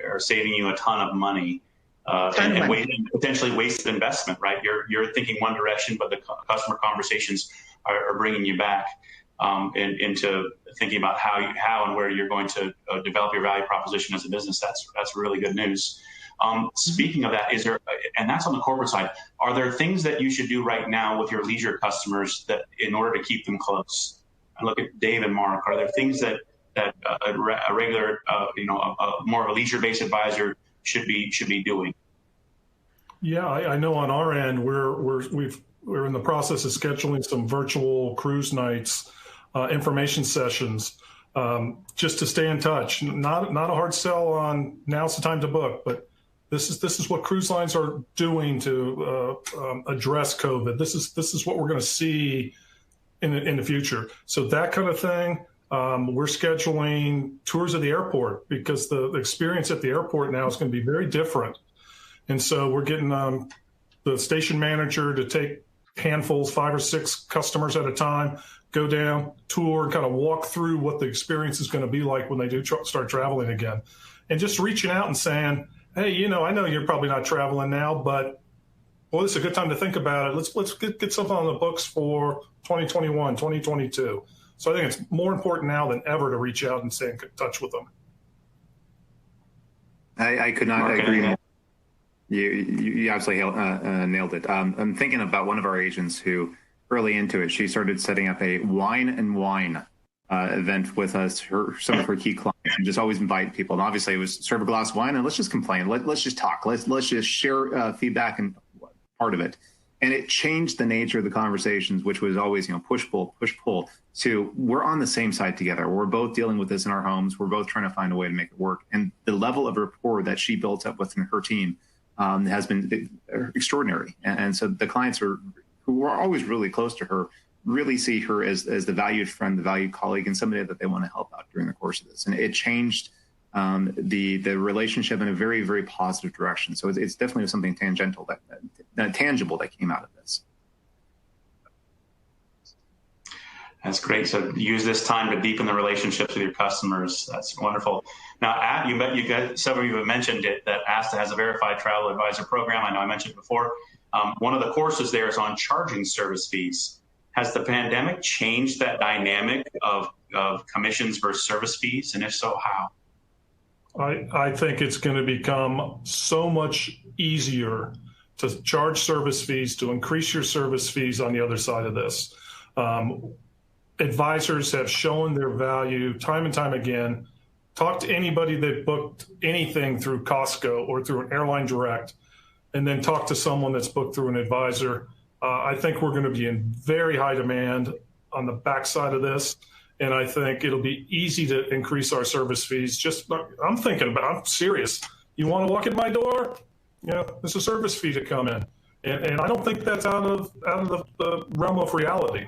are saving you a ton of money and potentially wasted investment, right? You're thinking one direction, but the customer conversations are bringing you back into thinking about how and where you're going to develop your value proposition as a business. That's really good news. Speaking of that, and that's on the corporate side, are there things that you should do right now with your leisure customers that in order to keep them close? I look at Dave and Mark. Are there things that a regular, more of a leisure-based advisor should be doing? Yeah, I know on our end we're in the process of scheduling some virtual cruise nights, information sessions, just to stay in touch. Not a hard sell on now's the time to book, but this is what cruise lines are doing to address COVID. This is what we're going to see in the future. So that kind of thing. We're scheduling tours of the airport because the experience at the airport now is going to be very different. And so we're getting the station manager to take handfuls, 5 or 6 customers at a time, go down, tour, and kind of walk through what the experience is going to be like when they do start traveling again. And just reaching out and saying, hey, I know you're probably not traveling now, but boy, this is a good time to think about it. Let's get something on the books for 2021, 2022. So I think it's more important now than ever to reach out and stay in touch with them. I could not agree more. You absolutely nailed it. I'm thinking about one of our agents who, early into it, she started setting up a wine and wine event with us, some of her key clients, and just always invite people. And obviously, it was serve a glass of wine and let's just complain. Let's just talk. Let's just share feedback and part of it. And it changed the nature of the conversations, which was always, push pull, to we're on the same side together. We're both dealing with this in our homes. We're both trying to find a way to make it work. And the level of rapport that she built up within her team has been extraordinary. And so the clients who are always really close to her really see her as the valued friend, the valued colleague, and somebody that they want to help out during the course of this. And it changed the relationship in a very, very positive direction. So it's definitely something tangible that came out of this. That's great. So use this time to deepen the relationships with your customers. That's wonderful. Now, you guys, several of you have mentioned it, that ASTA has a verified travel advisor program. I know I mentioned it before. One of the courses there is on charging service fees. Has the pandemic changed that dynamic of commissions versus service fees? And if so, how? I think it's going to become so much easier to charge service fees, to increase your service fees on the other side of this. Advisors have shown their value time and time again. Talk to anybody that booked anything through Costco or through an airline direct, and then talk to someone that's booked through an advisor. I think we're going to be in very high demand on the backside of this. And I think it'll be easy to increase our service fees. I'm serious. You want to walk in my door? There's a service fee to come in. And I don't think that's out of the realm of reality.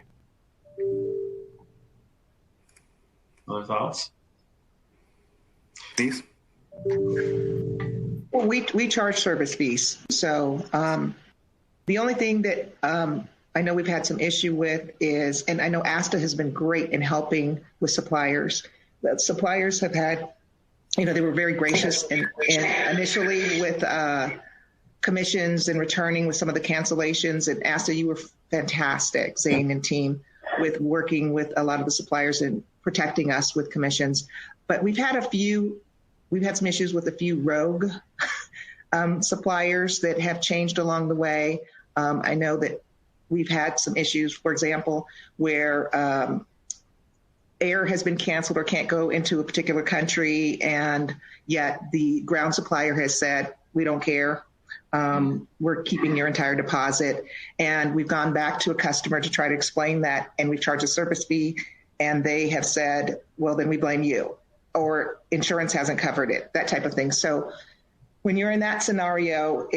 Other thoughts? Please. Well, we charge service fees. So the only thing that I know we've had some issue with is, and I know ASTA has been great in helping with suppliers. The suppliers have had, they were very gracious and initially with commissions and returning with some of the cancellations. And ASTA, you were fantastic, Zane and team, with working with a lot of the suppliers and protecting us with commissions. But we've had some issues with a few rogue suppliers that have changed along the way. I know that we've had some issues, for example, where air has been canceled or can't go into a particular country, and yet the ground supplier has said, we don't care. We're keeping your entire deposit. And we've gone back to a customer to try to explain that, and we've charged a service fee, and they have said, well, then we blame you, or insurance hasn't covered it, that type of thing. So when you're in that scenario,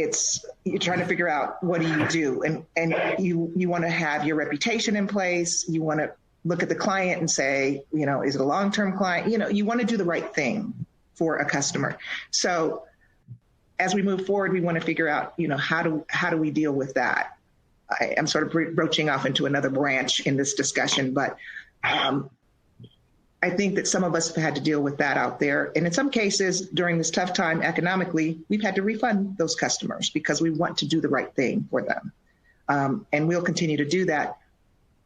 you're trying to figure out what do you do, and you want to have your reputation in place. You want to look at the client and say, is it a long-term client? You want to do the right thing for a customer. So as we move forward, we want to figure out, how do we deal with that? I'm sort of broaching off into another branch in this discussion, but I think that some of us have had to deal with that out there. And in some cases, during this tough time economically, we've had to refund those customers because we want to do the right thing for them. And we'll continue to do that,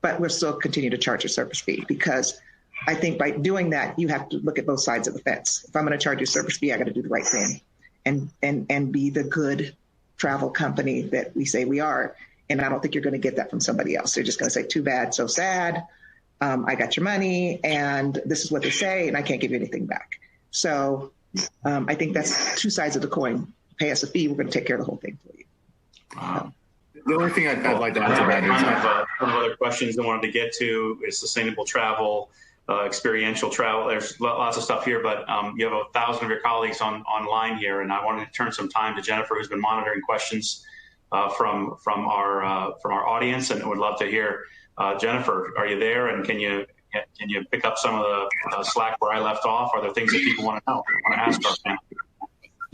but we'll still continue to charge a service fee, because I think by doing that, you have to look at both sides of the fence. If I'm going to charge you a service fee, I got to do the right thing and be the good travel company that we say we are. And I don't think you're going to get that from somebody else. They're just going to say, too bad, so sad. I got your money, and this is what they say, and I can't give you anything back. So I think that's two sides of the coin. Pay us a fee, we're going to take care of the whole thing for you. Wow. The only thing I'd like to add to that is some other questions I wanted to get to is sustainable travel, experiential travel. There's lots of stuff here, but you have 1,000 of your colleagues online here, and I wanted to turn some time to Jennifer, who's been monitoring questions from our audience, and would love to hear. Jennifer, are you there? And can you pick up some of the slack where I left off? Are there things that people want to know, want to ask our panel?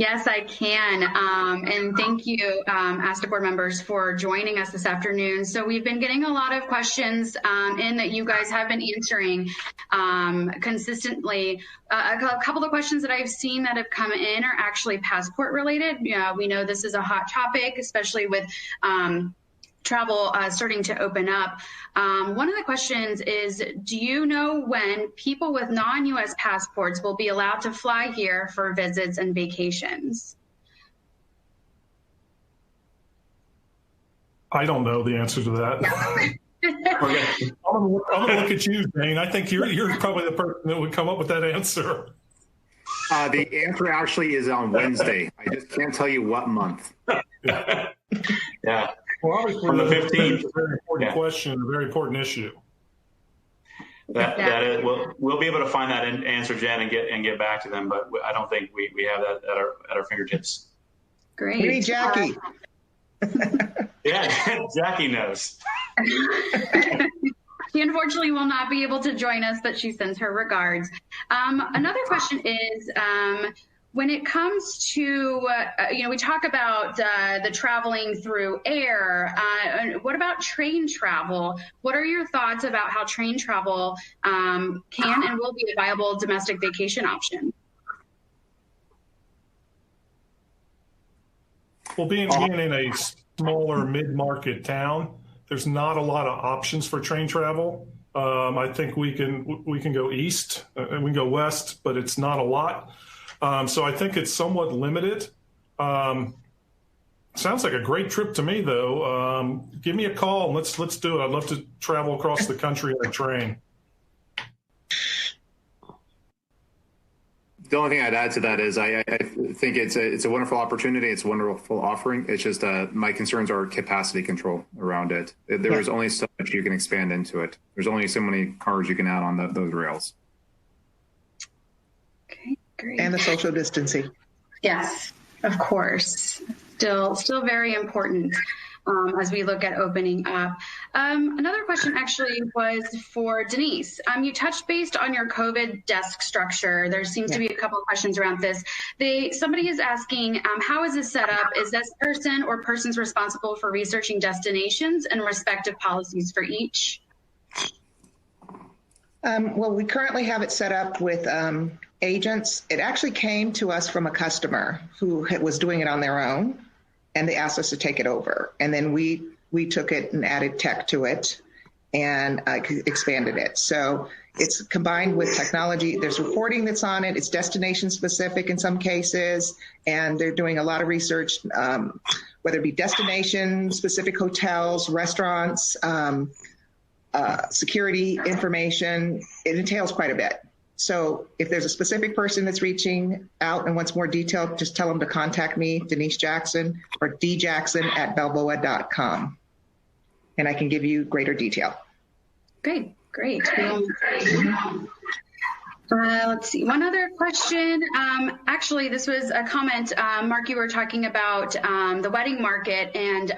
Yes, I can. And thank you, ASTA board members, for joining us this afternoon. So we've been getting a lot of questions in that you guys have been answering consistently. A couple of questions that I've seen that have come in are actually passport related. We know this is a hot topic, especially with travel starting to open up. One of the questions is, do you know when people with non-U.S. passports will be allowed to fly here for visits and vacations? I don't know the answer to that. I'm gonna look at you, Zane. I think you're probably the person that would come up with that answer. The answer actually is on Wednesday. I just can't tell you what month. Yeah. Well, obviously, From the 15th. It's a very important question, a very important issue. That is, we'll be able to find that answer, Jen, and get back to them. But I don't think we have that at our fingertips. Great. We need Jackie. Yeah, Jackie knows. She unfortunately will not be able to join us, but she sends her regards. Another question is, when it comes to, we talk about the traveling through air. What about train travel? What are your thoughts about how train travel can and will be a viable domestic vacation option? Well, being in a smaller mid-market town, there's not a lot of options for train travel. I think we can go east and we can go west, but it's not a lot. So I think it's somewhat limited. Sounds like a great trip to me, though. Give me a call and let's do it. I'd love to travel across the country on a train. The only thing I'd add to that is I think it's a wonderful opportunity. It's a wonderful offering. It's just my concerns are capacity control around it. There is only so much you can expand into it. There's only so many cars you can add on those rails. Okay, great. And the social distancing. Yes, of course. Still very important as we look at opening up. Another question actually was for Denise. You touched based on your COVID desk structure. There seems to be a couple of questions around this. Somebody is asking, how is this set up? Is this person or persons responsible for researching destinations and respective policies for each? Well, we currently have it set up with agents. It actually came to us from a customer who was doing it on their own, and they asked us to take it over. And then we took it and added tech to it and expanded it. So it's combined with technology. There's reporting that's on it. It's destination specific in some cases, and they're doing a lot of research, whether it be destination specific hotels, restaurants, security information. It entails quite a bit. So if there's a specific person that's reaching out and wants more detail, just tell them to contact me, Denise Jackson, or djackson@balboa.com. And I can give you greater detail. Great. Let's see, one other question. Actually, this was a comment. Mark, you were talking about the wedding market, and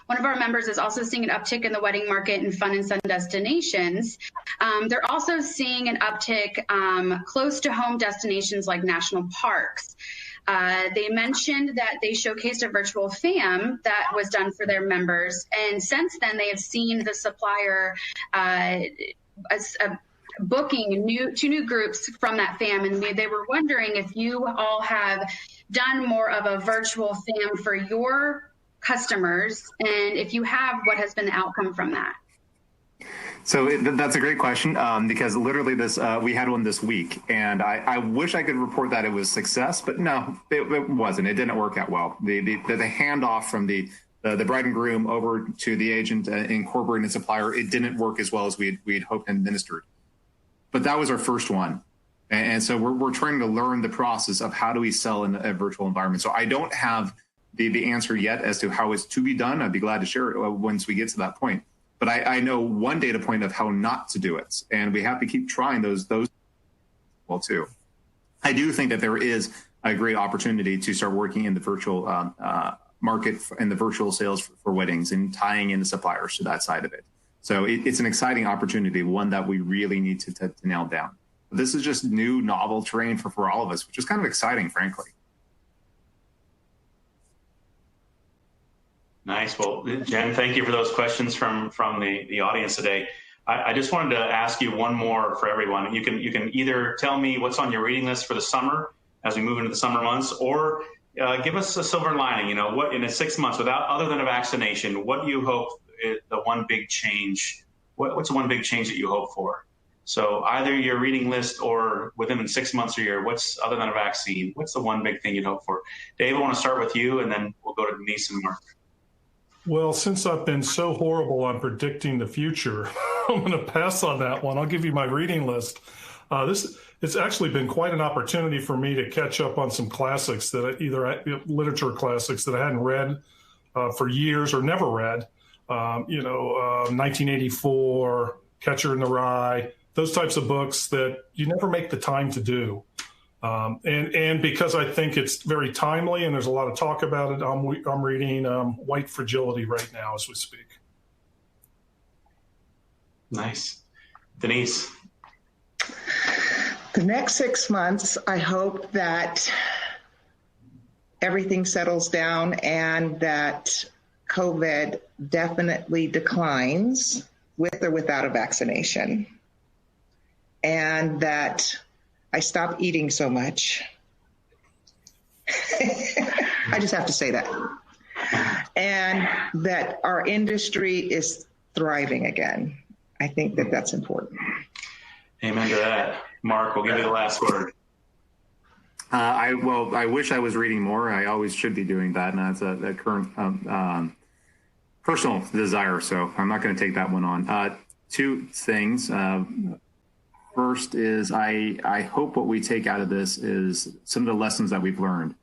one of our members is also seeing an uptick in the wedding market in fun and sun destinations. They're also seeing an uptick close to home destinations like national parks. They mentioned that they showcased a virtual FAM that was done for their members, and since then they have seen the supplier booking two new groups from that FAM, and they were wondering if you all have done more of a virtual FAM for your customers, and if you have, what has been the outcome from that? So that's a great question, because literally we had one this week, and I wish I could report that it was success, but no, it wasn't. It didn't work out well. The handoff from the bride and groom over to the agent incorporating the supplier, it didn't work as well as we'd hoped and ministered. But that was our first one. And so we're trying to learn the process of how do we sell in a virtual environment. So I don't have the answer yet as to how it's to be done. I'd be glad to share it once we get to that point. But I know one data point of how not to do it. And we have to keep trying those well too. I do think that there is a great opportunity to start working in the virtual market and the virtual sales for weddings and tying in the suppliers to that side of it. So it's an exciting opportunity, one that we really need to nail down. This is just new, novel terrain for all of us, which is kind of exciting, frankly. Nice. Well, Jen, thank you for those questions from the audience today. I just wanted to ask you one more for everyone. You can either tell me what's on your reading list for the summer as we move into the summer months, or give us a silver lining. You know, what in 6 months, other than a vaccination, what do you hope is the one big change? What's the one big change that you hope for? So either your reading list, or within 6 months or a year, what's, other than a vaccine, what's the one big thing you'd hope for? Dave, I want to start with you, and then we'll go to Denise and Mark. Well, since I've been so horrible on predicting the future, I'm going to pass on that one. I'll give you my reading list. It's actually been quite an opportunity for me to catch up on some classics literature classics that I hadn't read for years or never read. 1984, Catcher in the Rye, those types of books that you never make the time to do. And because I think it's very timely and there's a lot of talk about it, I'm reading White Fragility right now as we speak. Nice. Denise? The next 6 months, I hope that everything settles down and that COVID definitely declines with or without a vaccination, and that I stop eating so much. I just have to say that. And that our industry is thriving again. I think that that's important. Amen to that. Mark, we'll give you the last word. I wish I was reading more. I always should be doing that, and that's a current personal desire, so I'm not going to take that one on. Two things. First is I hope what we take out of this is some of the lessons that we've learned.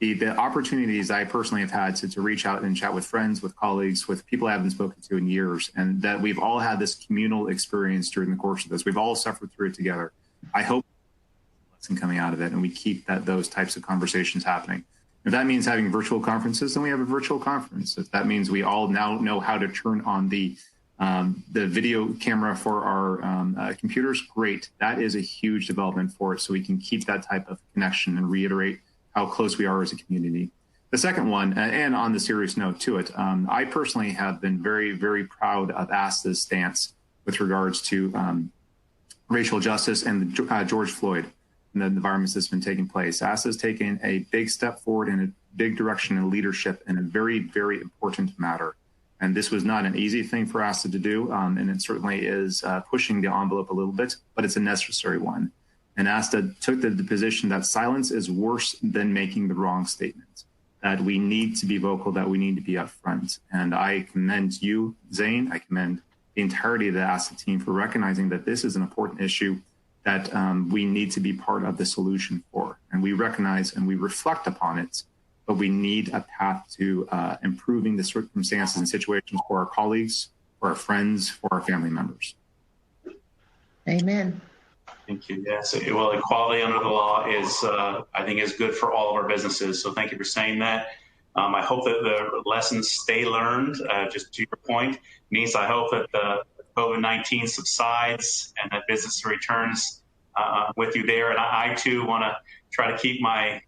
The opportunities I personally have had to reach out and chat with friends, with colleagues, with people I haven't spoken to in years, and that we've all had this communal experience during the course of this. We've all suffered through it together. I hope lesson coming out of it, and we keep those types of conversations happening. If that means having virtual conferences, then we have a virtual conference. If that means we all now know how to turn on the video camera for our computers, great. That is a huge development for us, so we can keep that type of connection and reiterate how close we are as a community. The second one, and on the serious note to it, I personally have been very, very proud of ASTA's stance with regards to racial justice and George Floyd and the environments that's been taking place. ASTA has taken a big step forward in a big direction in leadership in a very, very important matter. And this was not an easy thing for ASTA to do, and it certainly is pushing the envelope a little bit, but it's a necessary one. And ASTA took the position that silence is worse than making the wrong statement, that we need to be vocal, that we need to be upfront. And I commend you, Zane. I commend the entirety of the ASTA team for recognizing that this is an important issue that we need to be part of the solution for. And we recognize and we reflect upon it, but we need a path to improving the circumstances and situations for our colleagues, for our friends, for our family members. Amen. Thank you. Yes. Well, equality under the law is, I think, is good for all of our businesses. So thank you for saying that. I hope that the lessons stay learned. Just to your point, Denise, I hope that the COVID-19 subsides and that business returns with you there. And I too want to try to keep my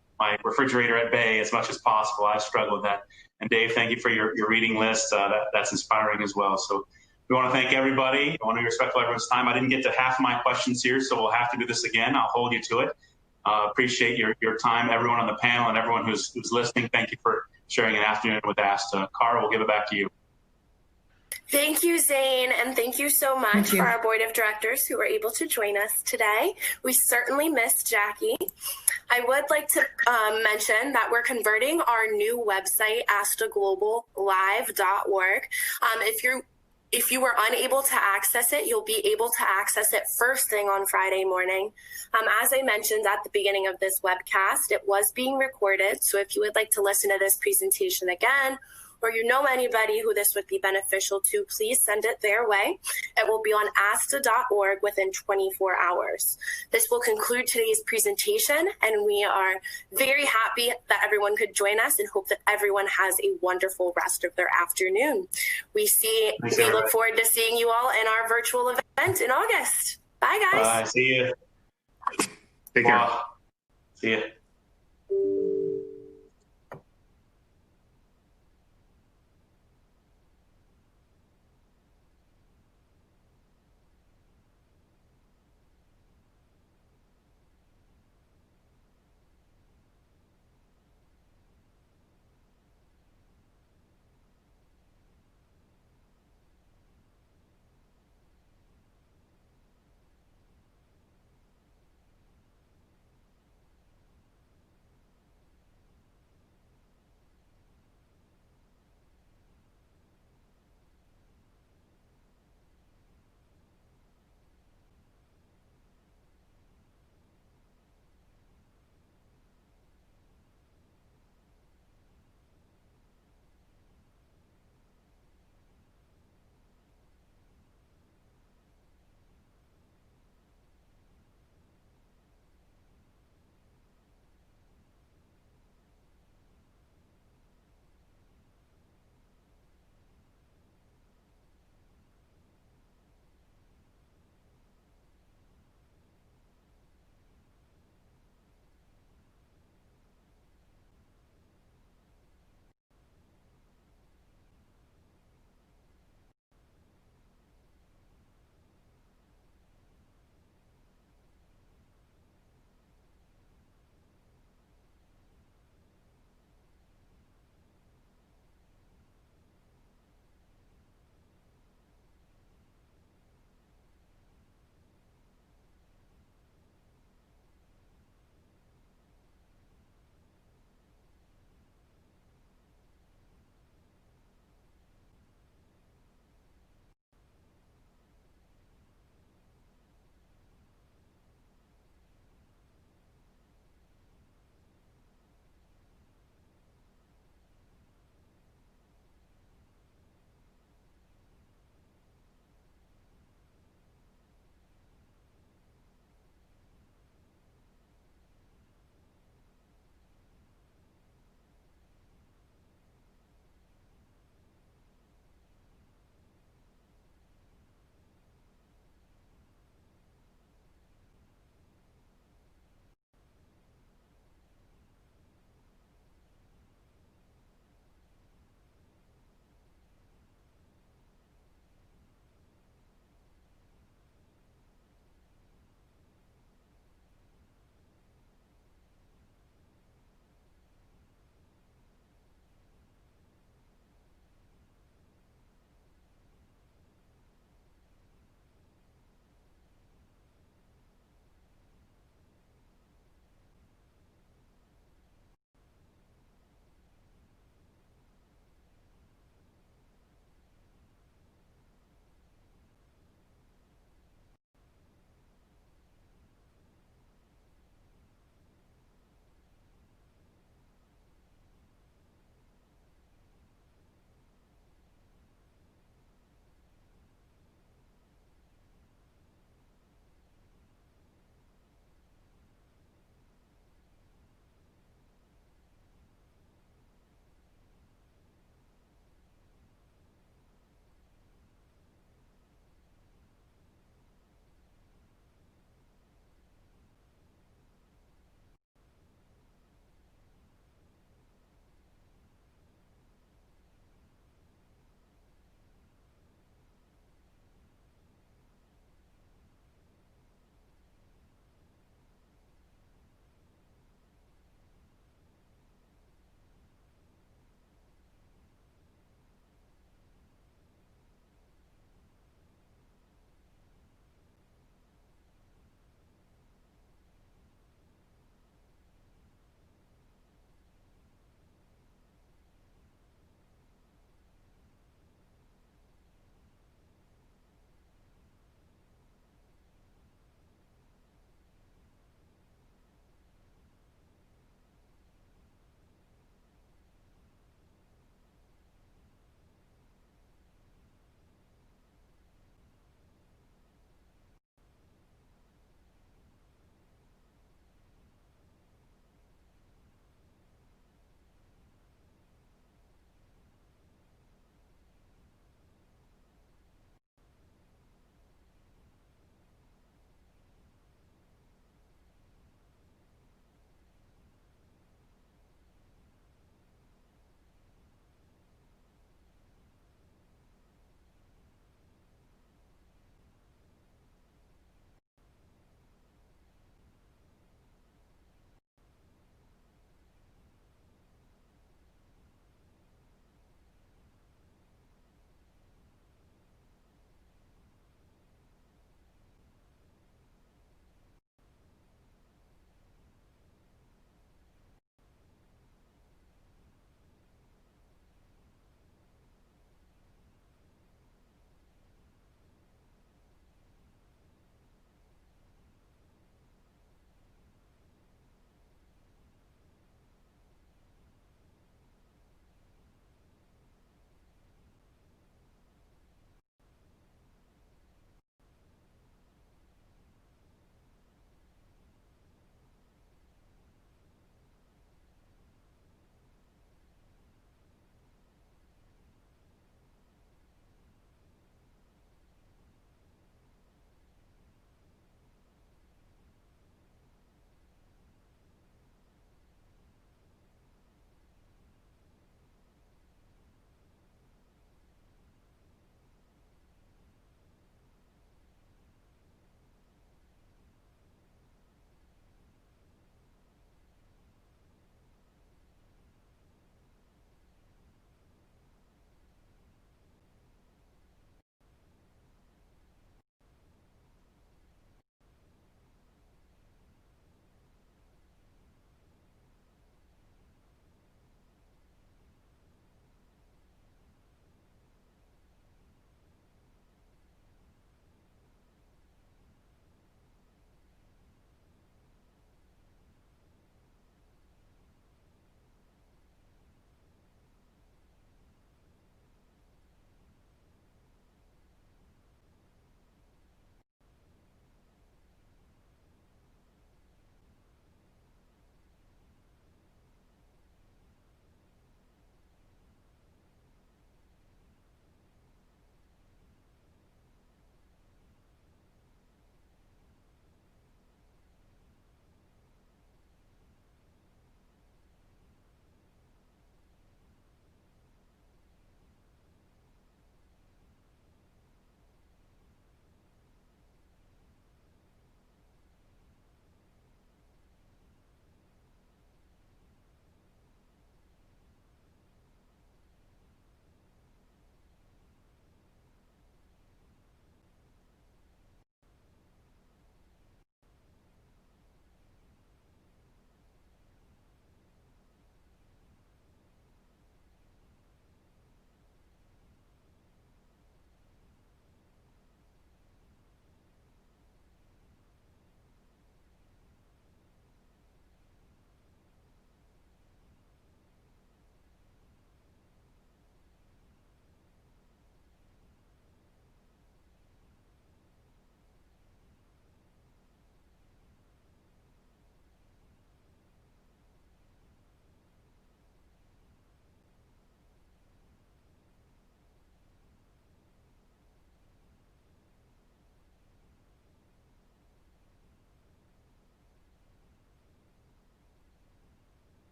refrigerator at bay as much as possible. I've struggled with that. And Dave, thank you for your reading list. That's inspiring as well. So we want to thank everybody. I want to be respectful of everyone's time. I didn't get to half of my questions here, so we'll have to do this again. I'll hold you to it. Appreciate your time, everyone on the panel and everyone who's listening. Thank you for sharing an afternoon with ASTA. Cara, we'll give it back to you. Thank you, Zane, and thank you so much for our board of directors who were able to join us today. We certainly missed Jackie. I would like to mention that we're converting our new website, astagloballive.org. If you were unable to access it, you'll be able to access it first thing on Friday morning. As I mentioned at the beginning of this webcast, it was being recorded. So if you would like to listen to this presentation again, or you know anybody who this would be beneficial to, please send it their way. It will be on asta.org within 24 hours. This will conclude today's presentation, and we are very happy that everyone could join us and hope that everyone has a wonderful rest of their afternoon. We look forward to seeing you all in our virtual event in August. Bye, guys. Bye. See you. Take care. See you.